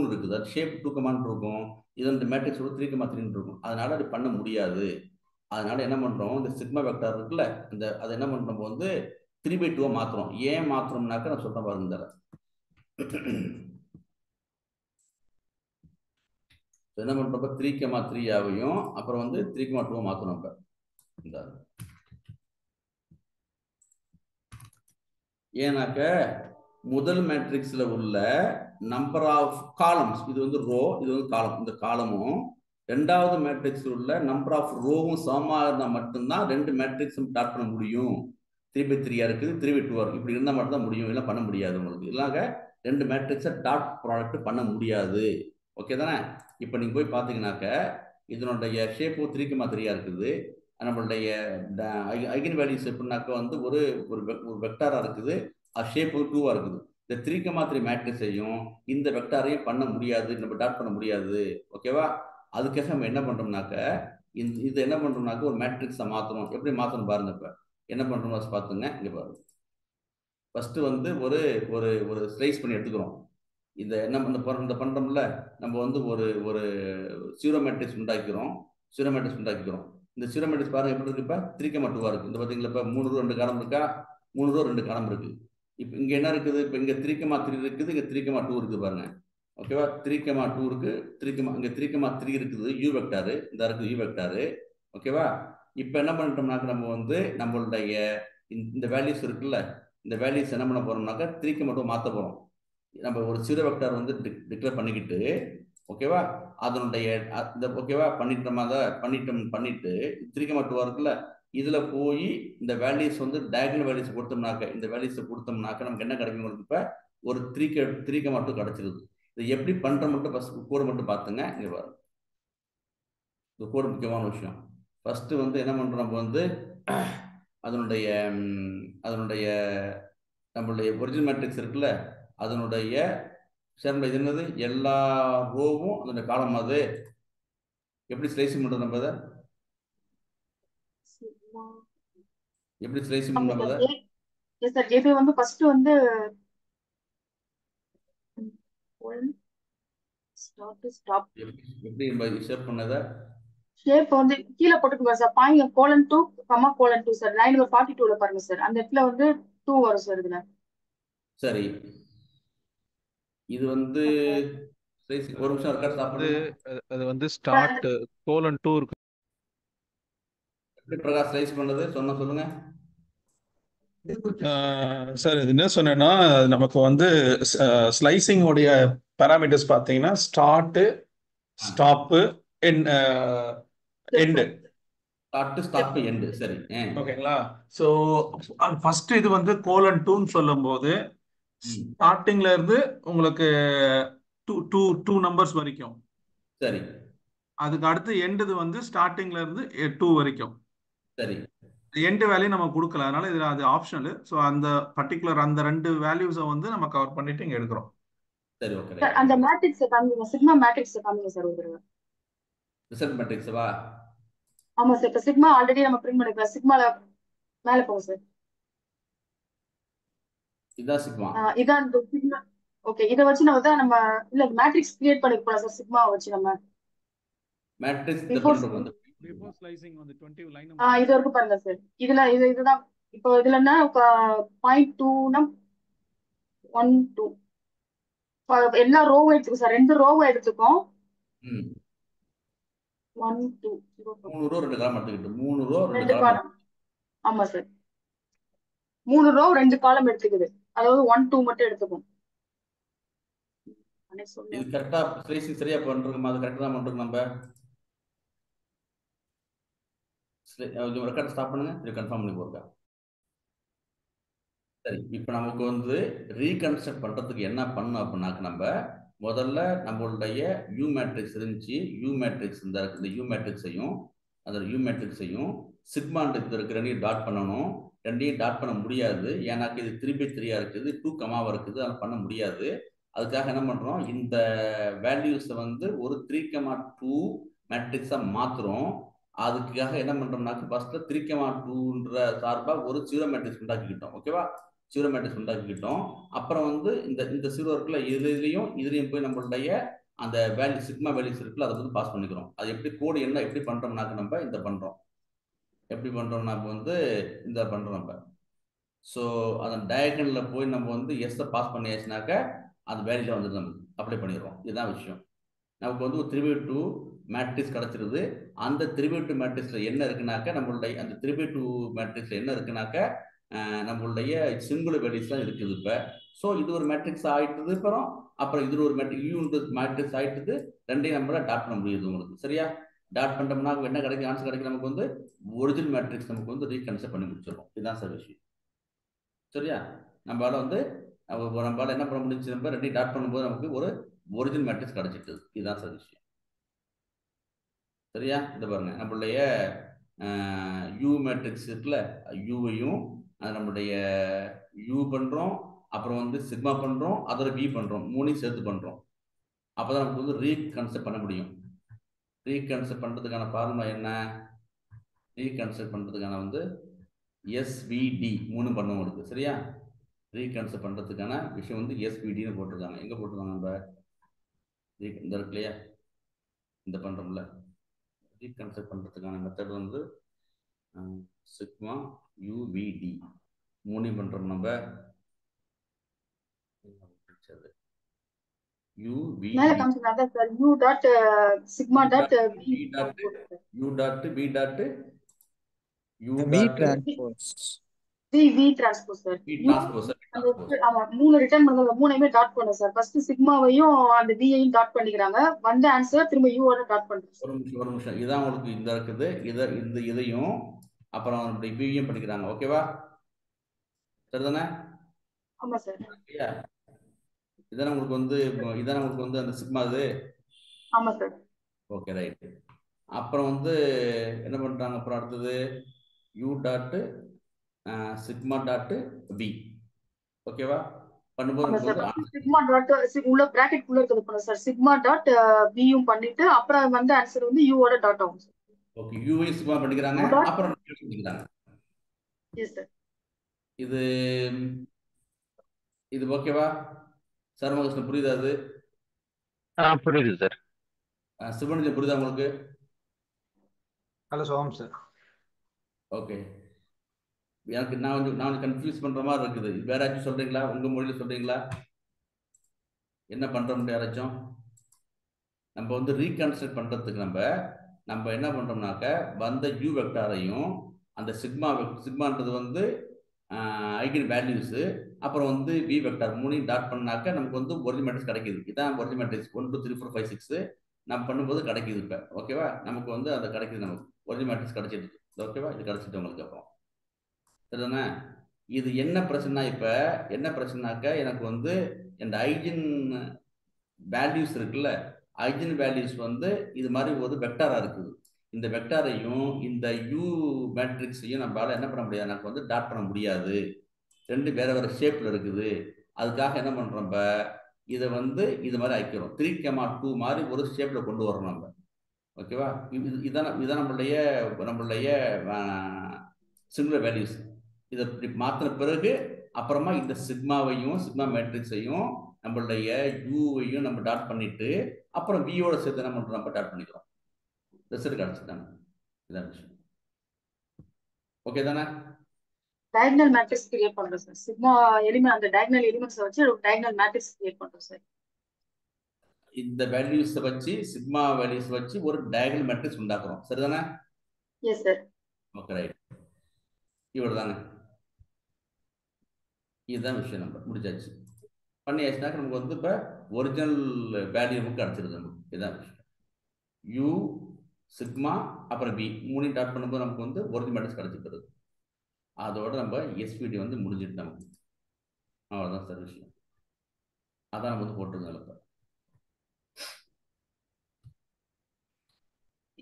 இருக்குது, அது ஷேப் 2 இருக்கும். இது வந்து மேட்ரிக்ஸ் 3,3 இருக்கும். அதனால அது பண்ண முடியாது. அதனால என்ன பண்றோம், இந்த சிக்மா வெக்டார் இருக்குல்ல, அதை என்ன பண்றோம் வந்து 3/2 மாத்துறோம். ஏன் மாத்துறோம்னாக்க நான் சொல்றேன் பாருங்க. என்ன பண்றப்ப 3,3 அப்புறம் வந்து 3,2 மாத்தணும். இந்த ஏன்னாக்க முதல் மேட்ரிக்ஸ்ல உள்ள நம்பர் ஆஃப் காலம்ஸ், இது வந்து ரோ, இது வந்து காலம், இந்த காலமும் ரெண்டாவது மேட்ரிக்ஸ் உள்ள நம்பர் ஆஃப் ரோவும் சமமா இருந்தால் மட்டும்தான் ரெண்டு மேட்ரிக்ஸும் டாட் பண்ண முடியும். 3/3 இருக்குது, 3/2 இருக்கு. இப்படி இருந்தால் மட்டும் தான் முடியும், இல்லை பண்ண முடியாது உங்களுக்கு. இல்லைங்க ரெண்டு மேட்ரிக்ஸை டாட் ப்ராடக்ட் பண்ண முடியாது. ஓகே தானே? இப்போ நீங்க போய் பார்த்தீங்கன்னாக்க இதனுடைய ஷேப்பு 3,3 இருக்குது. நம்மளுடைய ஐகன் வேல்யூஸ் எப்படின்னாக்க வந்து ஒரு வெக்டாரா இருக்குது, அது ஷேப்பு 2 இருக்குது. இந்த 3,3 மேட்ரிக்ஸையும் இந்த வெக்டாரையும் பண்ண முடியாது, நம்ம டாட் பண்ண முடியாது. ஓகேவா? அதுக்காக நம்ம என்ன பண்றோம்னாக்க இது என்ன பண்றோம்னாக்க ஒரு மேட்ரிக்ஸை மாற்றணும். எப்படி மாற்றணும் பாருங்க. இப்போ என்ன பண்றோம் பார்த்துங்க, இங்க பாருங்க. ஃபர்ஸ்ட் வந்து ஒரு ஒரு ஸ்லைஸ் பண்ணி எடுத்துக்கிறோம். இதை என்ன இந்த பண்ணுறோம்ல, நம்ம வந்து ஒரு ஒரு ஜீரோ மேட்ரிக்ஸ் உண்டாக்கிறோம். இந்த ஜீரோ மேட்ரிக்ஸ் பாருங்க எப்படி இருக்கு, இப்போ 3,2 இருக்கு. இந்த பார்த்தீங்களா, இப்போ 3 ரோ 2 காலம் இருக்கா, 3 ரோ 2 காலம் இருக்கு. இப்போ இங்கே என்ன இருக்குது, இப்போ இங்கே 3,3 இருக்குது, இங்கே 3,2 இருக்குது பாருங்க. ஓகேவா, 3,2 இருக்கு, இங்கே 3,3 இருக்குது, யூ வெக்டாரு இந்த இருக்குது, யூ வெக்டாரு. ஓகேவா, இப்போ என்ன பண்ணிட்டோம்னாக்க நம்ம வந்து நம்மளுடைய இந்த வேல்யூஸ் இருக்குல்ல, இந்த வேல்யூஸ் என்ன பண்ண போறோம்னாக்கா 3,2 மாற்ற போறோம். நம்ம ஒரு ஜீரோ வெக்டார் வந்து டிக்ளேர் பண்ணிக்கிட்டு, ஓகேவா, அதனுடைய ஓகேவா பண்ணிட்டு 3,2 இருக்குல்ல, இதுல போய் இந்த வேல்யூஸ் வந்து டயகனல் வேல்யூஸ் கொடுத்தோம்னாக்க, இந்த வேல்யூஸ் கொடுத்தோம்னாக்க நமக்கு என்ன கிடைக்கும், உங்களுக்கு இப்ப ஒரு 3,2 கிடைச்சிருது. இது எப்படி பண்ற மட்டும் ஃபர்ஸ்ட் கோடு மட்டும் பார்த்துங்க. இங்க பாருங்க, இந்த கோடு முக்கியமான விஷயம். ஃபர்ஸ்ட் வந்து என்ன பண்றோம், நம்ம வந்து அதனுடைய நம்மளுடைய ஒரிஜினல் மேட்ரிக்ஸ் இருக்குல்ல, அதனுடைய இது என்னது, எல்லா ரோவும் அதனுடைய காலம். அது எப்படி ஸ்லைசிங் பண்றது, நம்ம அதை எப்படி ஸ்லைசிங் பண்றது? எஸ் சார், இது வந்து ஃபர்ஸ்ட் வந்து ஸ்டாப் எப்படி ஷேப் பண்ணதை ஷேப் வந்து கீழே போட்டுக்கோங்க sir. Point :2, :2 sir. Line number 42ல பாருங்க சார், அந்த இடத்துல வந்து 2 வரும் சார் இதுல. சரி, இது வந்து ஒரு நிமிஷம் இருக்கா, ஸ்டாப் பண்ணுங்க. அது வந்து ஸ்டார்ட் :2 இருக்கு. எப்படி பிரகாஷ் ஸ்லைஸ் பண்ணது சொல்லுங்க சார். இது என்ன சொன்னேன்னா, நமக்கு வந்து ஸ்லைசிங் உடைய பாராமீட்டர்ஸ் பார்த்தீங்கன்னா start, stop, end. Start end. சரி, ஓகேங்களா. ஸோ ஃபர்ஸ்ட் இது வந்து :2ன்னு சொல்லும் போது ஸ்டார்டிங்ல இருந்து உங்களுக்கு 2 நம்பர்ஸ் வரைக்கும். சரி, அதுக்கு அடுத்து எண்டு வந்து ஸ்டார்டிங்ல இருந்து 2 வரைக்கும். சரி, எண்டு வேல்யூ நம்ம கொடுக்கல, அதனால இது அது ஆப்ஷனல். ஸோ அந்த பர்டிகுலர் அந்த 2 வேல்யூஸை வந்து நம்ம கவர் பண்ணிட்டு இங்க எடுக்கிறோம். சரி, ஓகே. சார் அந்த மேட்ரிக்ஸ் காமிங்க, சிக்மா மேட்ரிக்ஸ் காமிங்க சார் ஒரு தடவை. ரிசல்ட் மேட்ரிக்ஸ் வா. ஆமா சார், இப்போ சிக்மா ஆல்ரெடி நம்ம பிரிண்ட் பண்ணிக்கலாம். சிக்மால மேல போங்க சார். இதான் சிக்மா. இதான் இந்த சிக்மா. ஓகே, இதை வச்சு நம்ம இல்ல மேட்ரிக்ஸ் கிரியேட் பண்ணி போலாம் சார். சிக்மா வச்சு நம்ம மேட்ரிக்ஸ் பிஃபோர் ஸ்லைசிங் வந்து 20 லைன் இது வரைக்கும் பாருங்க சார். இதுதான் இப்போ இதுல என்ன .2னா 1 2 எல்லா ரோவும் எடுத்துக்கோ சார். 2 ரோவை எடுத்துக்கோம். 1 2 3 ரோ 2 காலம் எடுத்துக்கிட்டு 3 ரோ 2 2 காலம். ஆமா சார், 3 ரோ 2 காலம் எடுத்துக்குது. அதாவது 1 2 மட்டும் எடுத்துக்கும். இது கரெக்டா ஸ்லைசிங் சரியா பண்றோமா? அது கரெக்டா தான் பண்றோம் நம்ம. ரெக்கார்ட் ஸ்டாப் பண்ணுங்க, இது கன்ஃபார்ம் பண்ணி போறதா. சரி, இப்போ நமக்கு வந்து ரீகன்ஸ்ட்ரக்ட் பண்றதுக்கு என்ன பண்ணணும் அப்படின்னாக்க, நம்ம முதல்ல நம்மளுடைய யூ மேட்ரிக்ஸ் இருந்துச்சு. யூ மேட்ரிக்ஸ் இந்த யூ மேட்ரிக்ஸையும் அந்த யூ மேட்ரிக்ஸையும் சிக்மான்றது இருக்கிற ரெண்டையும் டாட் பண்ணணும். ரெண்டையும் டாட் பண்ண முடியாது, ஏன்னாக்க இது 3/3 இருக்குது, 2 கமாவா இருக்குது, அதெல்லாம் பண்ண முடியாது. அதுக்காக என்ன பண்றோம், இந்த வேல்யூஸை வந்து ஒரு 3,2 மேட்ரிக்ஸா மாத்துறோம். அதுக்காக என்ன பண்றோம்னாக்க ஃபர்ஸ்ட் 3,2ன்ற சார்பா ஒரு ஜீரோ மேட்ரிக்ஸ் உண்டாக்கிக்கிட்டோம். ஓகேவா, ஜீரோ மேட்ரிக்ஸ் உண்டாக்கிக்கிட்டோம். அப்புறம் வந்து இந்த ஜீரோ இருக்குல்ல, இதுலயும் போய் நம்மளுடைய அந்த வேல்யூ சிக்மா வேல்யூஸ் இருக்குல்ல, அதை வந்து பாஸ் பண்ணிக்கிறோம். அது எப்படி கோடு என்ன எப்படி பண்றோம்னாக்க நம்ம இந்த பண்றோம். எப்படி பண்றோம்னா வந்து இந்த பண்றோம் நம்ம. ஸோ அந்த டயகனல்ல போய் நம்ம வந்து எஸ் பாஸ் பண்ணியாச்சுனாக்க அந்த வேல்யூல வந்து நம்ம அப்ளை பண்ணிடுறோம். இதுதான் விஷயம். நமக்கு வந்து ஒரு 3/2 மேட்ரிக்ஸ் கிடைச்சிருது. அந்த 3/2 மேட்ரிக்ஸ்ல என்ன இருக்குனாக்க, நம்மளுடைய அந்த 3/2 மேட்ரிக்ஸ்ல என்ன இருக்குனாக்க நம்மளுடைய சிங்குலர் வேல்யூஸ் தான் இருக்குது இப்போ. ஸோ இது ஒரு மேட்ரிக்ஸ் ஆயிட்டுது. அப்புறம் இது ஒரு மேட்ரிக்ஸ் ஆயிட்டுது. ரெண்டையும் நம்மளால டாட் பண்ண முடியுது உங்களுக்கு. சரியா, டாட் பண்ணிட்டோம்னா என்ன கிடைக்கும், ஆன்சர் கிடைக்கும். நமக்கு வந்து ஒரிஜினல் மேட்ரிக்ஸ் நமக்கு வந்து ரீகன்ஸ்ட்ரக்ட் பண்ணி முடிச்சிடும். இதுதான் சார் விஷயம். சரியா, நம்மளால என்ன பண்ண முடிஞ்சு, நம்ம ரெண்டையும் டாட் பண்ணும்போது நமக்கு ஒரு ஒரிஜினல் மேட்ரிக்ஸ் கிடைச்சிட்டு. இதுதான் சார் விஷயம். சரியா, இந்த பாருங்க, நம்மளுடைய யூ மேட்ரிக்ஸ் இருக்குல்ல, யூவையும் நம்மளுடைய யூ பண்றோம், அப்புறம் வந்து சிக்மா பண்றோம், அதோட பி பண்றோம், மூணையும் சேர்த்து பண்றோம். அப்பதான் நமக்கு வந்து ரீகன்ஸ்ட்ரக்ட் பண்ண முடியும். ரீகன்ஸ்ட்ரக்ட் பண்றதுக்கான ஃபார்முலா என்ன, ரீகன்ஸ்ட்ரக்ட் பண்றதுக்கான வந்து SVD 3 பண்ணுவோம் உங்களுக்கு. சரியா, ரீகன்ஸ்ட்ரக்ட் பண்ணுறதுக்கான விஷயம் வந்து எஸ்பிடின்னு போட்டிருக்காங்க. எங்கே போட்டிருக்காங்க நம்ம இந்த இருக்கு இல்லையா, இந்த பண்ணுறோம்ல ரீகன்ஸ்ட்ரக்ட் பண்ணுறதுக்கான மெத்தட் வந்து சிக்மா யூவிடி 3 பண்ணுறோம் நம்ம. மேல காமிச்சது அதான் sir u dot sigma dot b dot u dot b dot u V dot transpose. v transpose sir. b transpose ஆமா 3 ரிட்டர்ன் பண்ணது 3மே டாட் பண்ணோம் சார். ஃபர்ஸ்ட் சிக்மாவையும் அந்த v ஐயும் டாட் பண்ணிக்கிறாங்க. வந்த ஆன்சர் திரும்ப u ஓட டாட் பண்றோம். ஒரு நிமிஷம் இதான் உங்களுக்கு இந்த இருக்குது. இதையும் அப்புறம் இப்படி பியும் பண்ணிக்கிறாங்க. ஓகேவா, சரிதானே? ஆமா சார். இதான உங்களுக்கு வந்து அந்த சிக்மா இது. ஆமா சார். Okay right. அப்புறம் வந்து என்ன பண்றாங்க, அப்புறம் அடுத்தது u dot sigma dot b. ஓகேவா, பண்ணும்போது வந்து சிக்மா டாட் உள்ள பிராக்கெட் குள்ள இருக்குது பண்ண சார். சிக்மா டாட் b யும் பண்ணிட்டு அப்புறம் வந்து ஆன்சர் வந்து u ஓட டாட் ஆகும் சார். ஓகே, u ஐ சிக்மா பண்ணிக்கிறாங்க, அப்புறம் பண்ணிக்கிறாங்க. Yes sir. இது ஓகேவா சர்மகிருஷ்ணன், புரியுதா? அது புரியுது சார். சிவனிஜன் புரியுதா உங்களுக்கு? Hello Som sir. ஓகே, எனக்கு நான் கொஞ்சம் கன்ஃபியூஸ் பண்ற மாதிரி இருக்குது. வேற யாராச்சும் சொல்றீங்களா? உங்க மொழியில சொல்றீங்களா? என்ன பண்றோம் யாராச்சும்? நம்ம வந்து ரீகன்ஸ்ட்ரக்ட் பண்றதுக்கு நம்ம என்ன பண்றோம்னாக்க வந்த யூ வெக்டாரையும் அந்த சிக்மான்றது வந்து ஐகன் வேல்யூஸ், அப்புறம் வந்து வி வெக்டார் 3 டாட் பண்ணாக்க நமக்கு வந்து ஒரிஜினல் மேட்ரிக்ஸ் கிடைக்குது. இதான் ஒரிஜினல் மேட்ரிக்ஸ் 1 2 3 4 5 6 நம்ம பண்ணும்போது கிடைக்குது. இப்போ ஓகேவா, நமக்கு வந்து அது கிடைக்குது, நமக்கு ஒரிஜினல் மேட்ரிக்ஸ் கிடைச்சிருக்கு. ஓகேவா, இது கிடைச்சிட்டு உங்களுக்கு அப்புறம் சரிதானே? இது என்ன பிரச்சனை? இப்போ என்ன பிரச்சனைனாக்க எனக்கு வந்து இந்த ஐஜன் வேல்யூஸ் இருக்குல்ல, ஐஜன் வேல்யூஸ் வந்து இது மாதிரி ஒரு வெக்டாரா இருக்குது. இந்த வெக்டாரையும் இந்த யூ மேட்ரிக்ஸையும் நம்மளால என்ன பண்ண முடியாது, எனக்கு வந்து டாட் பண்ண முடியாது. ரெண்டு வேற வேற ஷேப்ல இருக்குது. அதுக்காக என்ன பண்றோம், இதை வந்து இது மாதிரி ஆக்கிக்கிறோம். 3,2 மாதிரி ஒரு ஷேப்ல கொண்டு வரோம் நம்ம. ஓகேவா, இதான் நம்மளுடைய சிங்குலர் வேல்யூஸ். இதை மாத்தின பிறகு அப்புறமா இந்த சிக்மாவையும் சிக்மா மேட்ரிக்ஸையும் நம்மளுடைய யூவையும் நம்ம டாட் பண்ணிட்டு அப்புறம் வியோட சேர்த்து என்ன பண்றோம், நம்ம டாட் பண்ணிக்கிறோம். ரிசல்ட் கிடைச்சிட்டாங்க. இதான் விஷயம். ஓகே தானே? டயகனல் மேட்ரிக்ஸ் கிரியேட் பண்றோம் சார். சிக்மா எலிமெண்ட் அந்த டயகனல் எலிமெண்ட்ஸ் வச்சு ஒரு டயகனல் மேட்ரிக்ஸ் கிரியேட் பண்றோம் சார். இந்த வேல்யூஸ் வச்சு சிக்மா வேல்யூஸ் வச்சு ஒரு டயகனல் மேட்ரிக்ஸ் உண்டாக்குறோம். சரிதானே? Yes sir. Okay right. இவ்வளவுதாங்க, இதுதான் விஷயம். நம்ம முடிச்சாச்சு. பண்ணியாச்சுனாக்க நமக்கு வந்து இப்போ ஒரிஜினல் வேல்யூ நமக்கு கிடைச்சிருது. நமக்கு இதுதான் விஷயம். யூ சிக்மா அப்புறம் பி 3 டாட் பண்ணும்போது நமக்கு வந்து ஒரிஜினல் மேட்ரிக்ஸ் கிடைச்சிருது. அதோட நம்ம எஸ்பிடி வந்து முடிஞ்சிட்டு நமக்கு அவ்வளோதான் சார் விஷயம். அதான் நம்ம வந்து போட்டிருந்தோம். இப்போ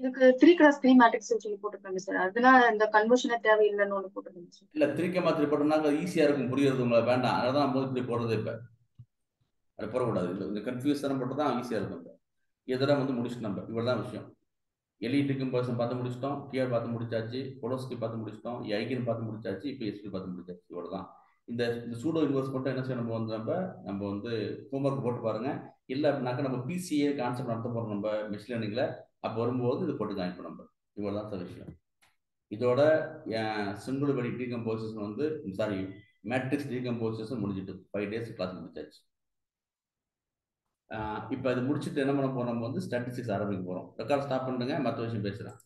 இதுக்கு 3x3 மேட்ரிக்ஸ் சொல்லி போட்டுருக்காங்க சார். அதனால இந்த கன்வர்ஷனே தேவையில்லைன்னு ஒன்று போட்டுருக்காங்க சார். இல்லை 3x3 போட்டோம்னாக்க ஈஸியாக இருக்கும், புரியுறது உங்களுக்கு வேண்டாம். அதான் நம்ம இப்படி போடுறது. இப்போ அது போடக்கூடாது. இல்லை இந்த கன்ஃபியூஷன் போட்டு தான் ஈஸியாக இருக்கும். இப்போ இதெல்லாம் வந்து முடிச்சுட்டு நம்ம இவ்வளோ தான் விஷயம். எலிட்டுக்கும் பர்சன் பார்த்து முடிச்சிட்டோம், கியர் பார்த்து முடிச்சாச்சு, பொடோஸ்கி பார்த்து முடிச்சிட்டோம், ஐகன் பார்த்து முடிச்சாச்சு, இப்போ எஸ்பி பார்த்து முடிச்சாச்சு. இவ்வளோ தான். இந்த சூடோ யூனிவர்ஸ் மட்டும் என்ன செய்யணும், நம்ம வந்து ஹோம்ஒர்க் போட்டு பாருங்க. இல்லை அப்படின்னாக்கா நம்ம பிசிஏ கான்செப்ட் நடத்த போகிறோம் நம்ம மெஷின் லேர்னிங்ல. அப்போ வரும்போது இது போட்டு ஜாயின் பண்ண நம்ம. இவ்வளோ தான் சார் விஷயம். இதோட சிங்குலர் வெடி டீகம்போசிஷன் வந்து மேட்ரிக்ஸ் டீகம்போசிஷன் முடிஞ்சிட்டு 5 days கிளாஸ் முடிச்சாச்சு. இப்போ இது முடிச்சுட்டு என்ன பண்ண போறோம், நம்ம வந்து ஸ்டாட்டிஸ்டிக்ஸ் ஆரம்பிக்க போகிறோம். ரெக்கார்ட் ஸ்டாப் பண்ணுங்க, மற்ற விஷயம் பேசுகிறேன்.